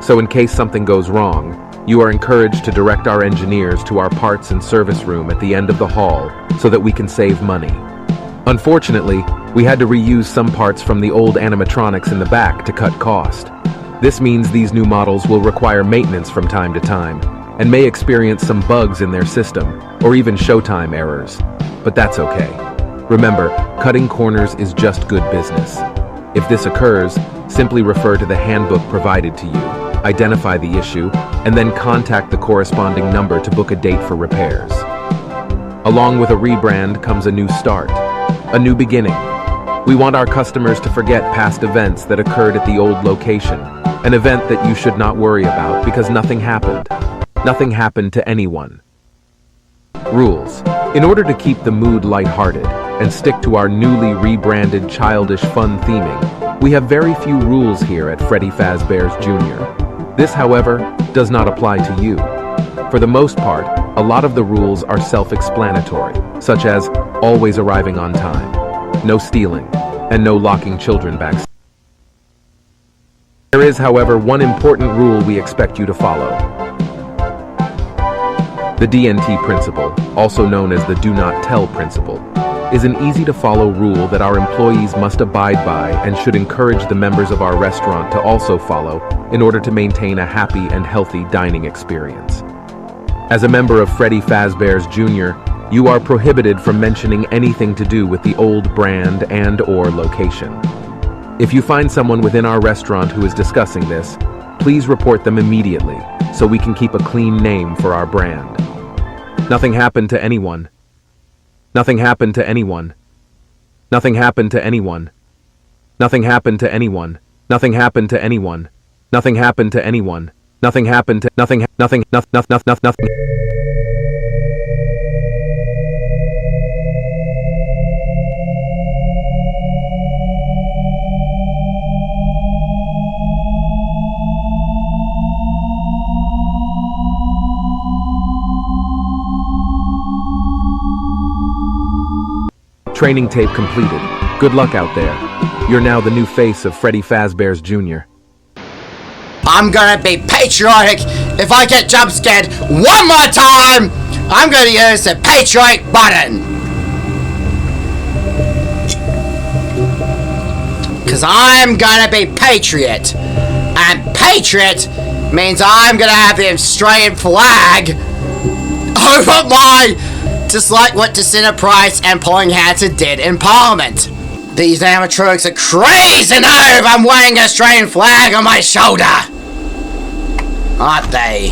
So in case something goes wrong, you are encouraged to direct our engineers to our parts and service room at the end of the hall so that we can save money. Unfortunately, we had to reuse some parts from the old animatronics in the back to cut cost. This means these new models will require maintenance from time to time and may experience some bugs in their system or even showtime errors. But that's okay. Remember, cutting corners is just good business. If this occurs, simply refer to the handbook provided to you, identify the issue, and then contact the corresponding number to book a date for repairs. Along with a rebrand comes a new start, a new beginning. We want our customers to forget past events that occurred at the old location, an event that you should not worry about because nothing happened. Nothing happened to anyone. Rules. In order to keep the mood lighthearted and stick to our newly rebranded childish fun theming, we have very few rules here at Freddy Fazbears Jr. This, however, does not apply to you. For the most part, a lot of the rules are self-explanatory, such as always arriving on time, no stealing, and no locking children backstage. There is, however, one important rule we expect you to follow. The DNT principle, also known as the do not tell principle, is an easy-to-follow rule that our employees must abide by and should encourage the members of our restaurant to also follow in order to maintain a happy and healthy dining experience. As a member of Freddy Fazbears Jr., you are prohibited from mentioning anything to do with the old brand and/or location. If you find someone within our restaurant who is discussing this, please report them immediately so we can keep a clean name for our brand. Nothing happened to anyone. Nothing happened to anyone. Nothing happened to anyone. Nothing happened to anyone. Nothing happened to anyone. Nothing happened to anyone. Nothing happened to nothing. Nothing. Training tape completed. Good luck out there. You're now the new face of Freddy Fazbears Jr. I'm gonna be patriotic. If I get jump scared one more time, I'm gonna use the patriotic button. Cause I'm gonna be patriot. And patriot means I'm gonna have the Australian flag over my, just like what Jacinta Price and Pauline Hanson did in Parliament. These animatronics are crazy now if I'm wearing an Australian flag on my shoulder. Aren't they?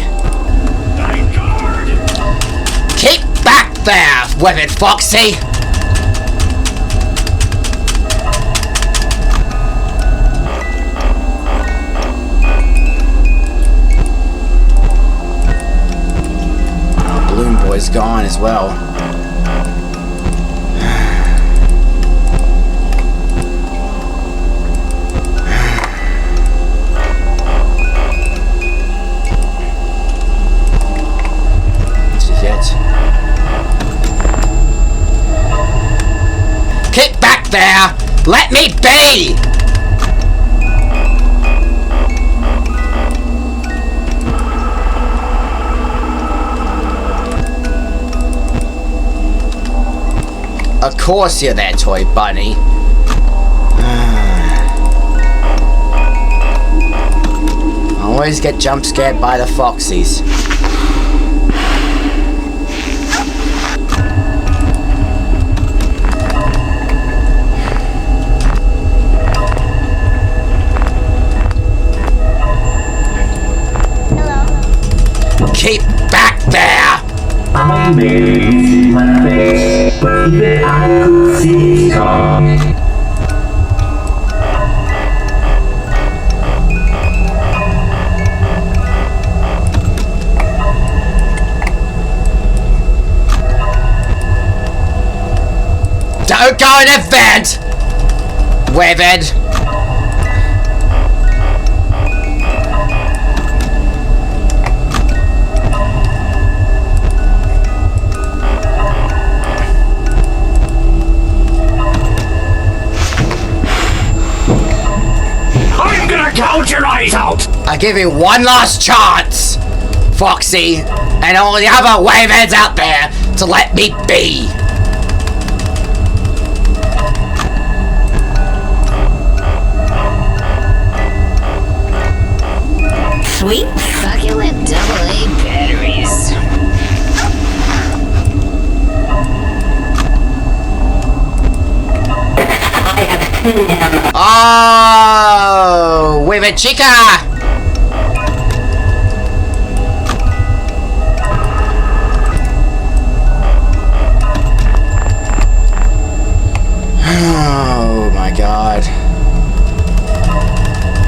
Keep back there, Withered Foxy! Oh, Balloon Boy's gone as well. Keep back there! Let me be! Of course you're there, Toy Bunny. I always get jump scared by the Foxies. Keep back there! I made my face, baby, I could see it all. Don't go in a vent! Withered! Gouge your eyes out! I give you one last chance, Foxy, and all the other waveheads out there to let me be. Sweet succulent AA batteries. Oh, Withered Chica! Oh my god.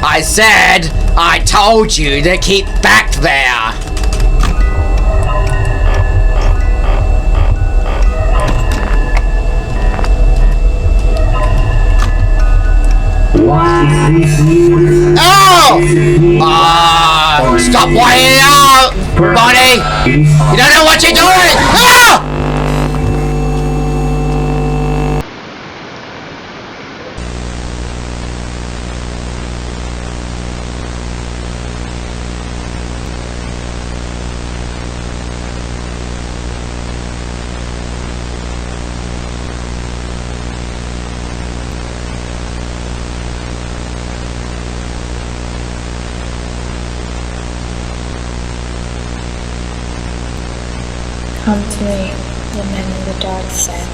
I said, I told you to keep back there. Oh! Stop whining out, Bonnie! You don't know what you're doing! Ah! Come to me, the men in the dark said.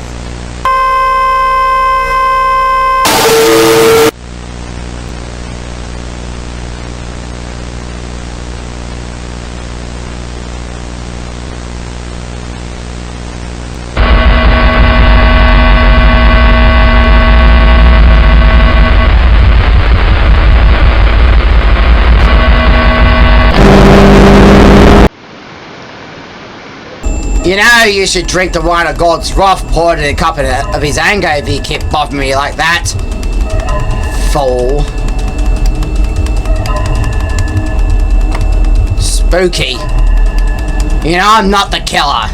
You know, you should drink the wine of God's wrath poured in a cup of his anger if you keep bothering me like that. Fool. Spooky. You know, I'm not the killer.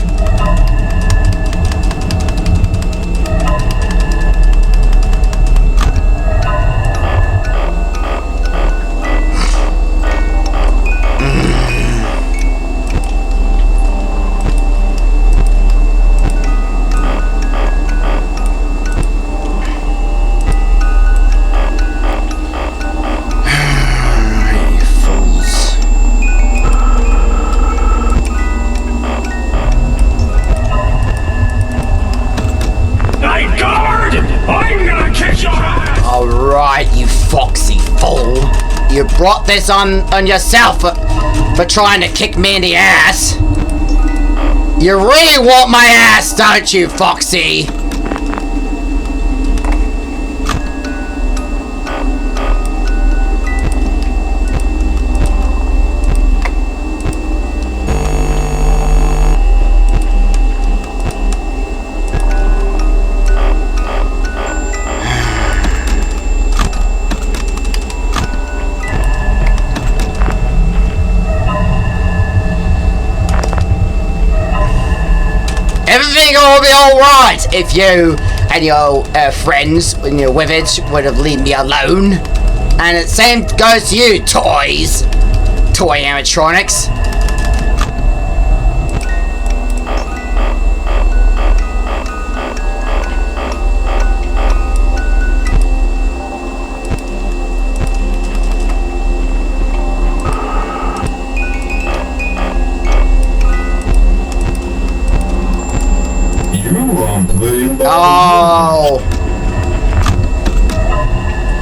right, you foxy fool. You brought this on yourself for trying to kick me in the ass. You really want my ass, don't you, Foxy? Everything will be alright if you and your friends and your Withered would have leave me alone. And the same goes to you, toys. Toy animatronics. Oh.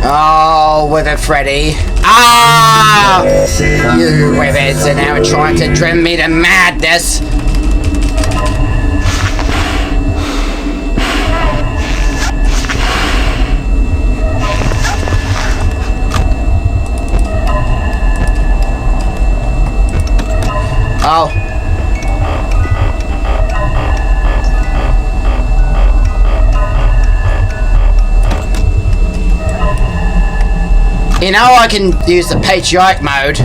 Oh, Withered Freddy. Ah! You Withers are now trying to drive me to madness. Oh. You know, I can use the patriotic mode.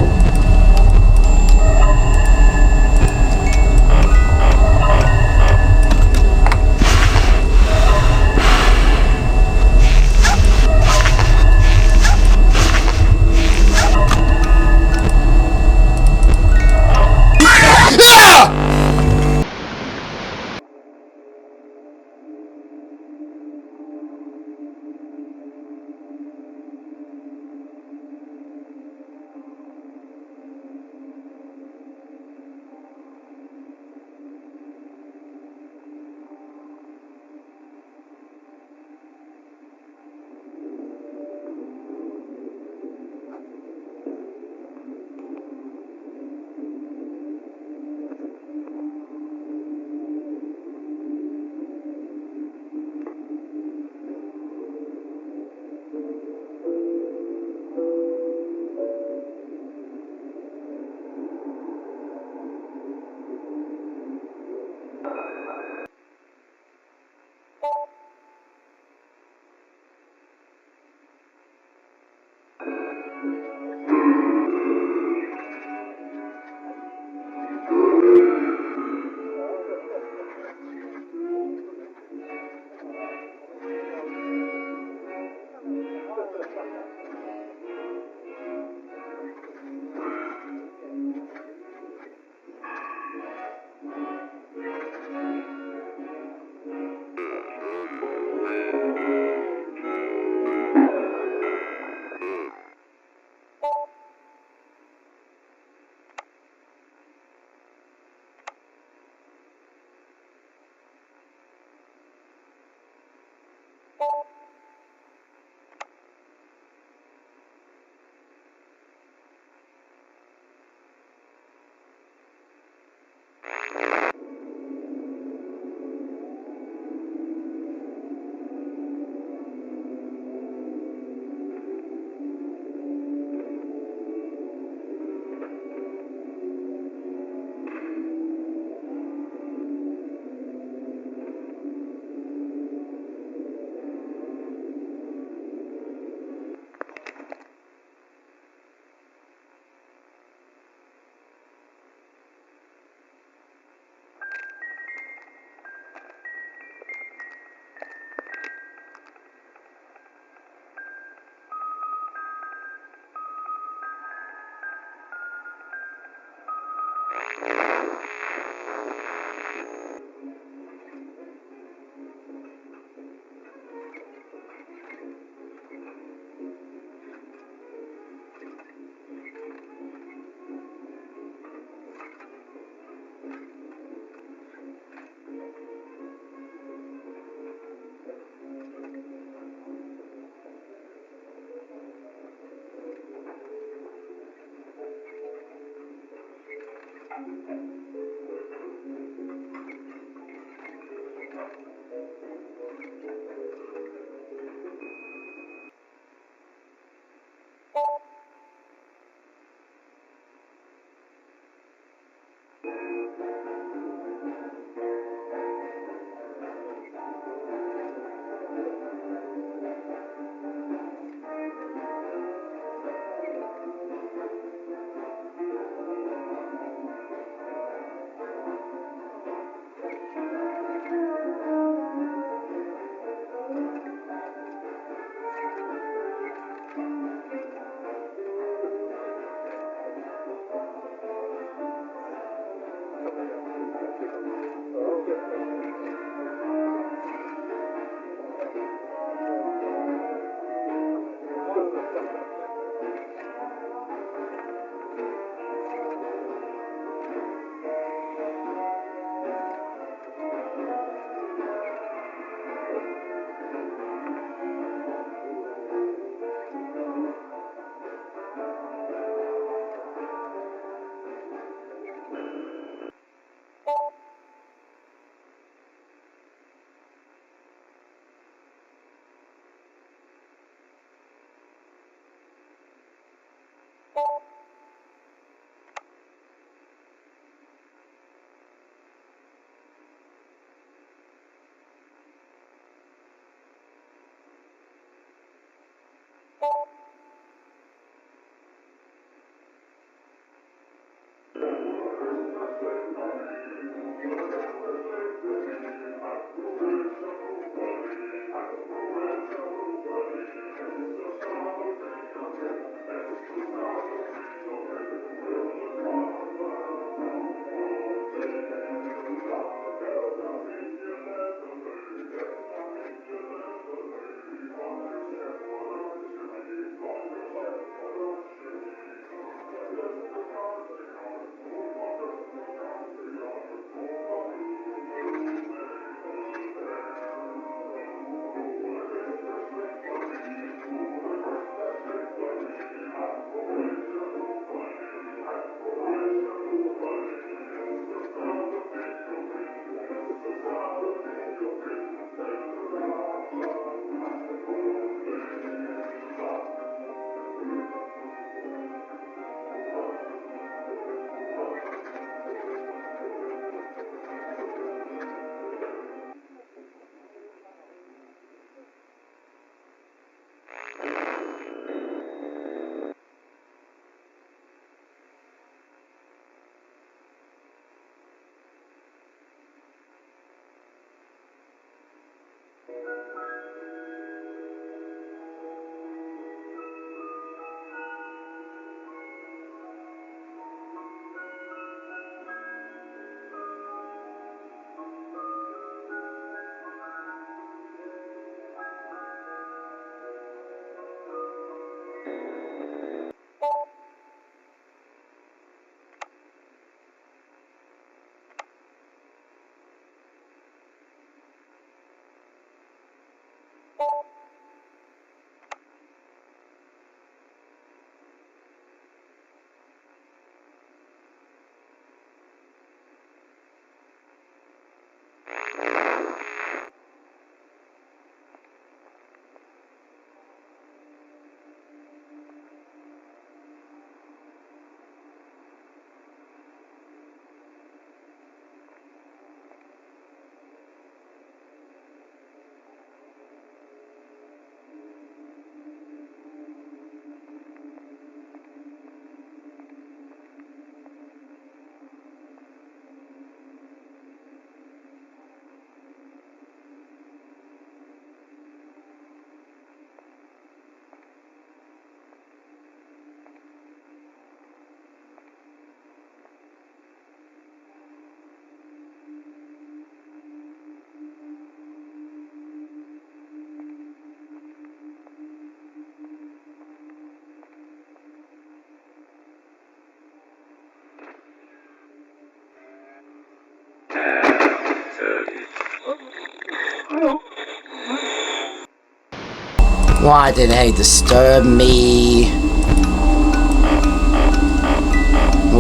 Why did they disturb me?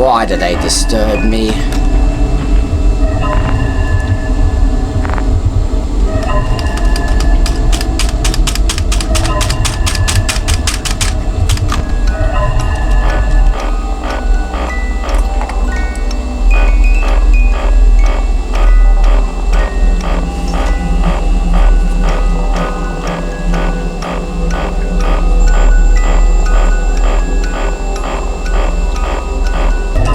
Why do they disturb me?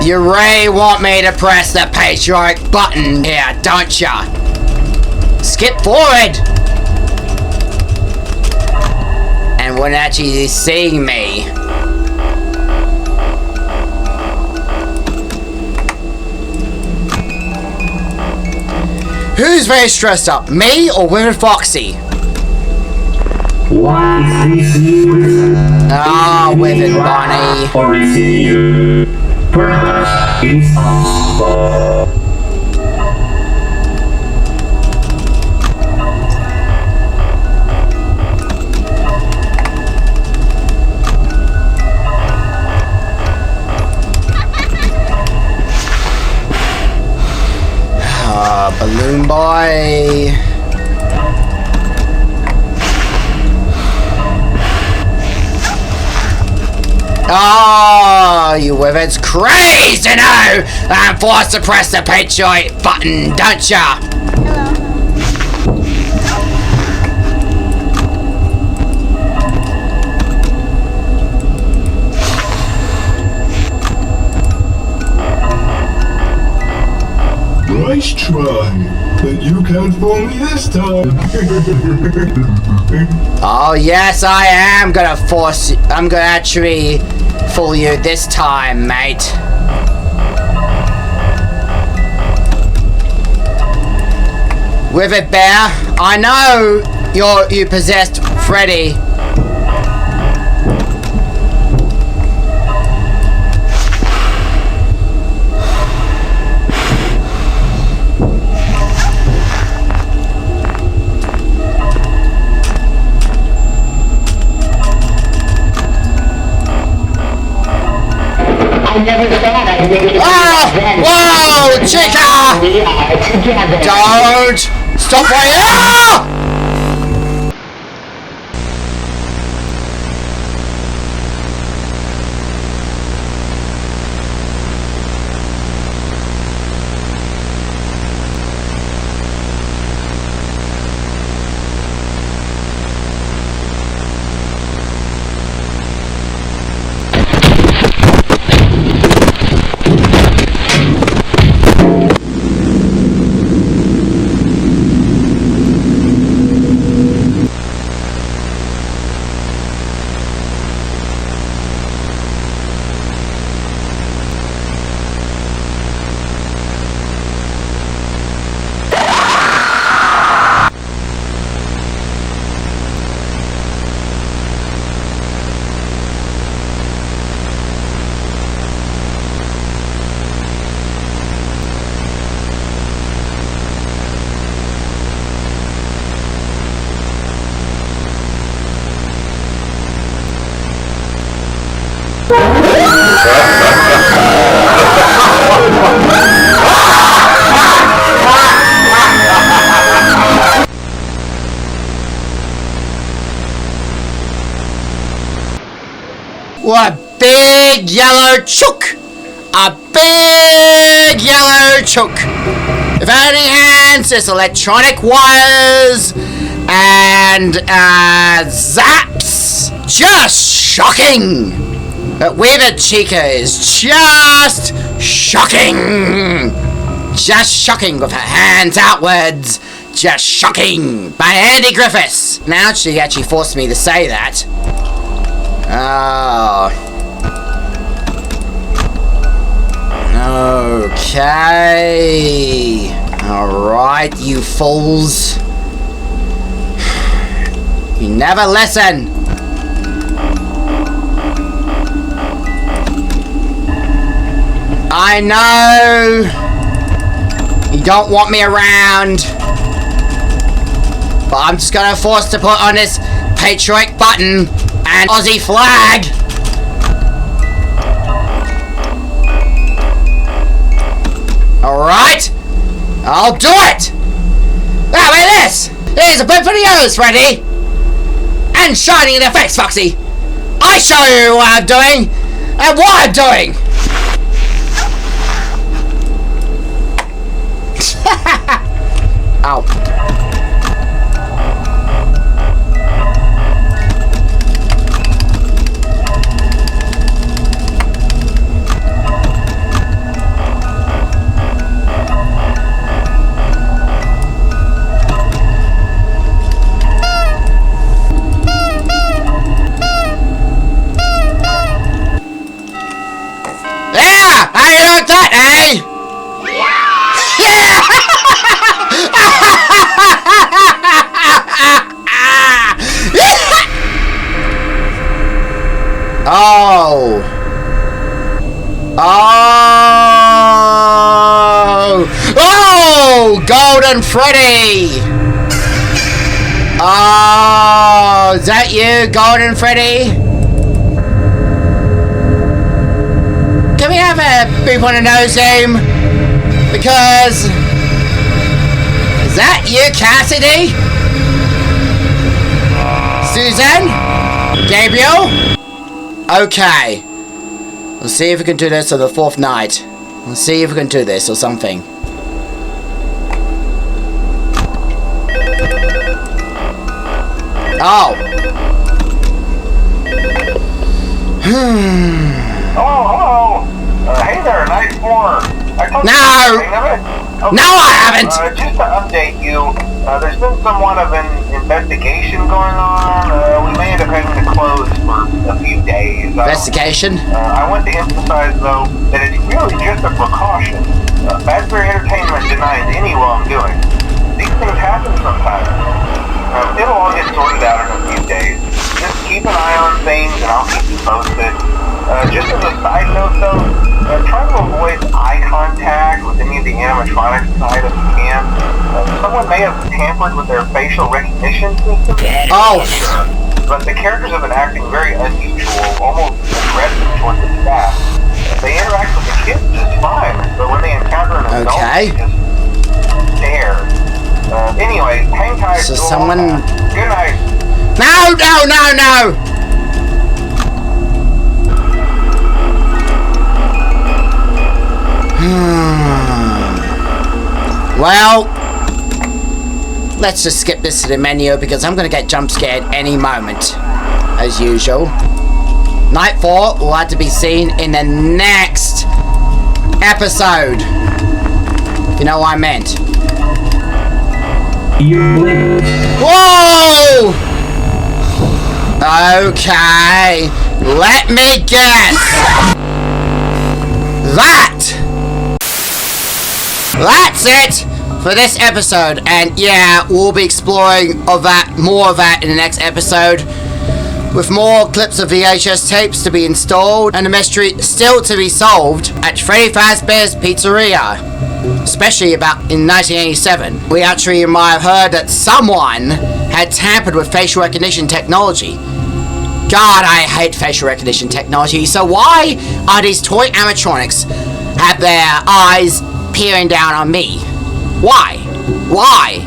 You really want me to press the patriotic button here, don't ya? Skip forward! And wouldn't actually be seeing me. Who's very stressed up, me or Withered Foxy? Ah, Withered Bunny. Perhaps it's possible. Balloon Boy. Oh, you Withered's crazy, you know! I'm forced to press the patriot button, don't ya? Nice try, but you can't fool me this time. Oh yes, I am gonna force you. I'm gonna actually fool you this time, mate. Withered Bear, I know you possessed Freddy. I never thought I'd make it. Whoa, chica! We are together. Don't stop right now! What a big yellow chook! A big yellow chook! Without any hands, just electronic wires and zaps! Just shocking! But Withered Chica is just shocking! Just shocking with her hands outwards! Just shocking! By Andy Griffiths! Now she actually forced me to say that. Oh. Okay. Alright, you fools. You never listen. I know. You don't want me around. But I'm just gonna force to put on this patriotic button and Aussie flag. Alright? I'll do it! How about this? Here's a bit for the others, Freddy! And shining effects, Foxy! I show you what I'm doing! And what I'm doing! Ow. Yeah! How you like that, eh? Yeah! Oh! Oh! Oh! Golden Freddy! Oh! Is that you, Golden Freddy? Can we have a beep on the nose game? Because... Is that you, Cassidy? Susan? Gabriel? Okay. Let's see if we can do this on the 4th night. Let's see if we can do this or something. Oh. Hello. Hey there, night 4. I told No! you something of it. Okay. No, I haven't! Just to update you, there's been somewhat of an investigation going on. We may end up having to close for a few days. Investigation? I want to emphasize, though, that it's really just a precaution. Fazbear Entertainment denies any wrongdoing. These things happen sometimes. It'll all get sorted out in a few days. Just keep an eye on things and I'll keep you posted. Just as a side note though, try to avoid eye contact with any of the animatronics side if you can. Someone may have tampered with their facial recognition system. Oh! But the characters have been acting very unusual, almost aggressive towards the staff. They interact with the kids just fine, but when they encounter an adult, they just stare. Anyway, hang tight. So someone... Good night. No, no, no, no! Well, let's just skip this to the menu because I'm gonna get jump scared any moment, as usual. Night 4 will have to be seen in the next episode. You know what I meant. Whoa! Okay, let me guess. That's it for this episode, and yeah, we'll be exploring more of that in the next episode, with more clips of VHS tapes to be installed and a mystery still to be solved at Freddy Fazbears Pizzeria, especially about in 1987. We actually might have heard that someone had tampered with facial recognition technology. God, I hate facial recognition technology. So why are these toy animatronics have their eyes peering down on me? Why? Why?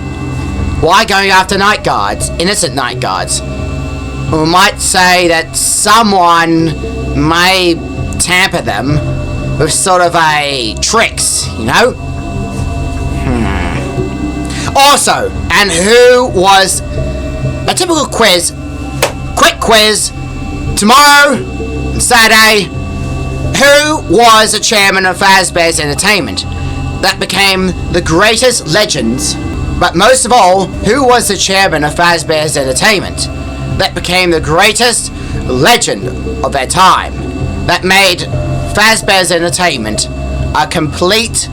Why going after night guards, innocent night guards? We might say that someone may tamper them with sort of a tricks, you know? Also, and who was a typical quiz, quick quiz, tomorrow, Saturday, who was the chairman of Fazbears Entertainment that became the greatest legends? But most of all, who was the chairman of Fazbears Entertainment that became the greatest legend of their time, that made Fazbears Entertainment a complete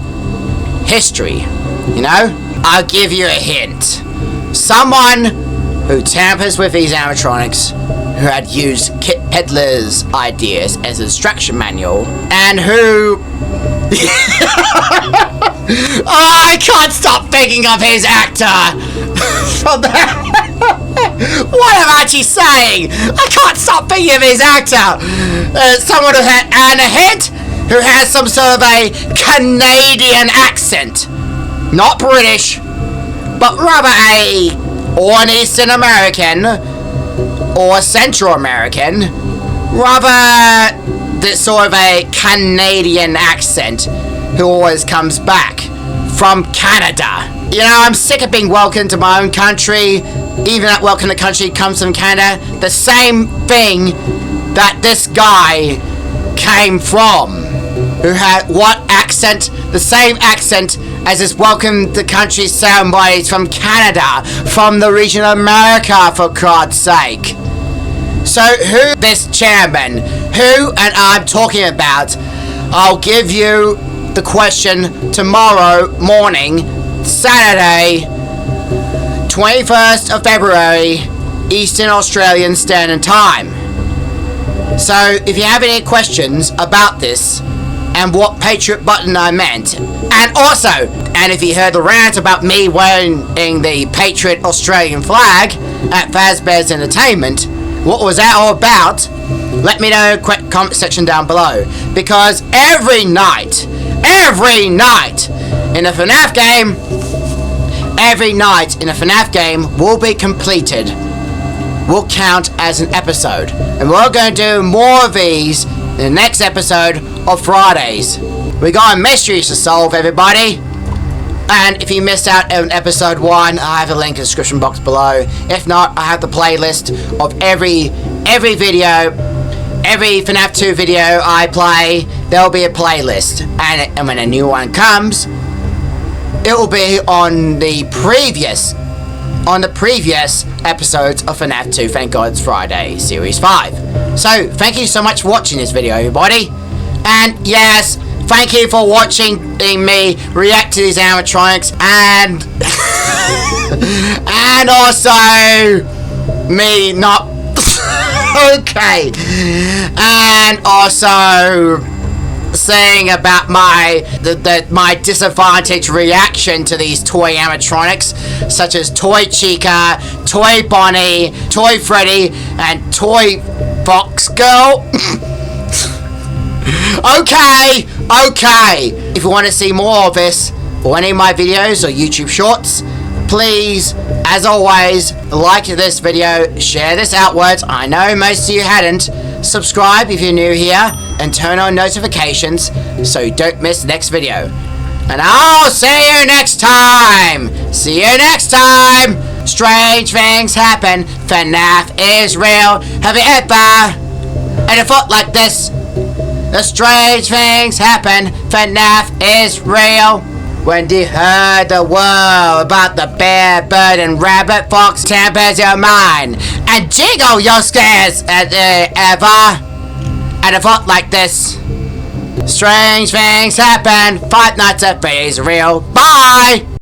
history? You know, I'll give you a hint. Someone who tampers with these animatronics, who had used Kit Pedler's ideas as a instruction manual, and who... Oh, I can't stop thinking of his actor! What am I actually saying? I can't stop thinking of his actor! Someone who had... And a hint? who has some sort of a Canadian accent. Not British, but rather or an Eastern American, or Central American, rather this sort of a Canadian accent, who always comes back from Canada. You know, I'm sick of being welcomed to my own country. Even that welcome to the country comes from Canada. The same thing that this guy came from. Who had what accent? The same accent as his welcome to country soundbites from Canada, from the region of America, for God's sake. So who this chairman, who and I'm talking about, I'll give you the question tomorrow morning, Saturday, 21st of February, Eastern Australian Standard Time. So if you have any questions about this, and what Patriot button I meant, and also, and if you heard the rant about me wearing the Patriot Australian flag at Fazbears Entertainment, what was that all about? Let me know in the comment section down below, because every night in a Fnaf game, will be completed, will count as an episode, and we're going to do more of these in the next episode of Fridays. We got mysteries to solve, everybody. And if you missed out on episode 1, I have a link in the description box below. If not, I have the playlist of every video, every FNAF 2 video I play. There'll be a playlist, and when a new one comes, it will be on the previous episodes of FNAF 2 Thank God It's Friday Series 5. So, thank you so much for watching this video, everybody. And yes, thank you for watching me react to these animatronics, and and also me not okay, and also saying about my disadvantaged reaction to these toy animatronics, such as Toy Chica, Toy Bonnie, Toy Freddy, and Toy Fox Girl. Okay. If you want to see more of this, or any of my videos or YouTube shorts, please, as always, like this video, share this outwards. I know most of you hadn't. Subscribe if you're new here, and turn on notifications so you don't miss the next video. And I'll see you next time! See you next time! Strange things happen. FNAF is real. Have you ever had a thought like this? The strange things happen. FNAF is real. When you heard the world about the bear, bird, and rabbit, fox tampers your mind and jiggle your scares ever. And a thought like this. Strange things happen. Five Nights at Freddy's real. Bye!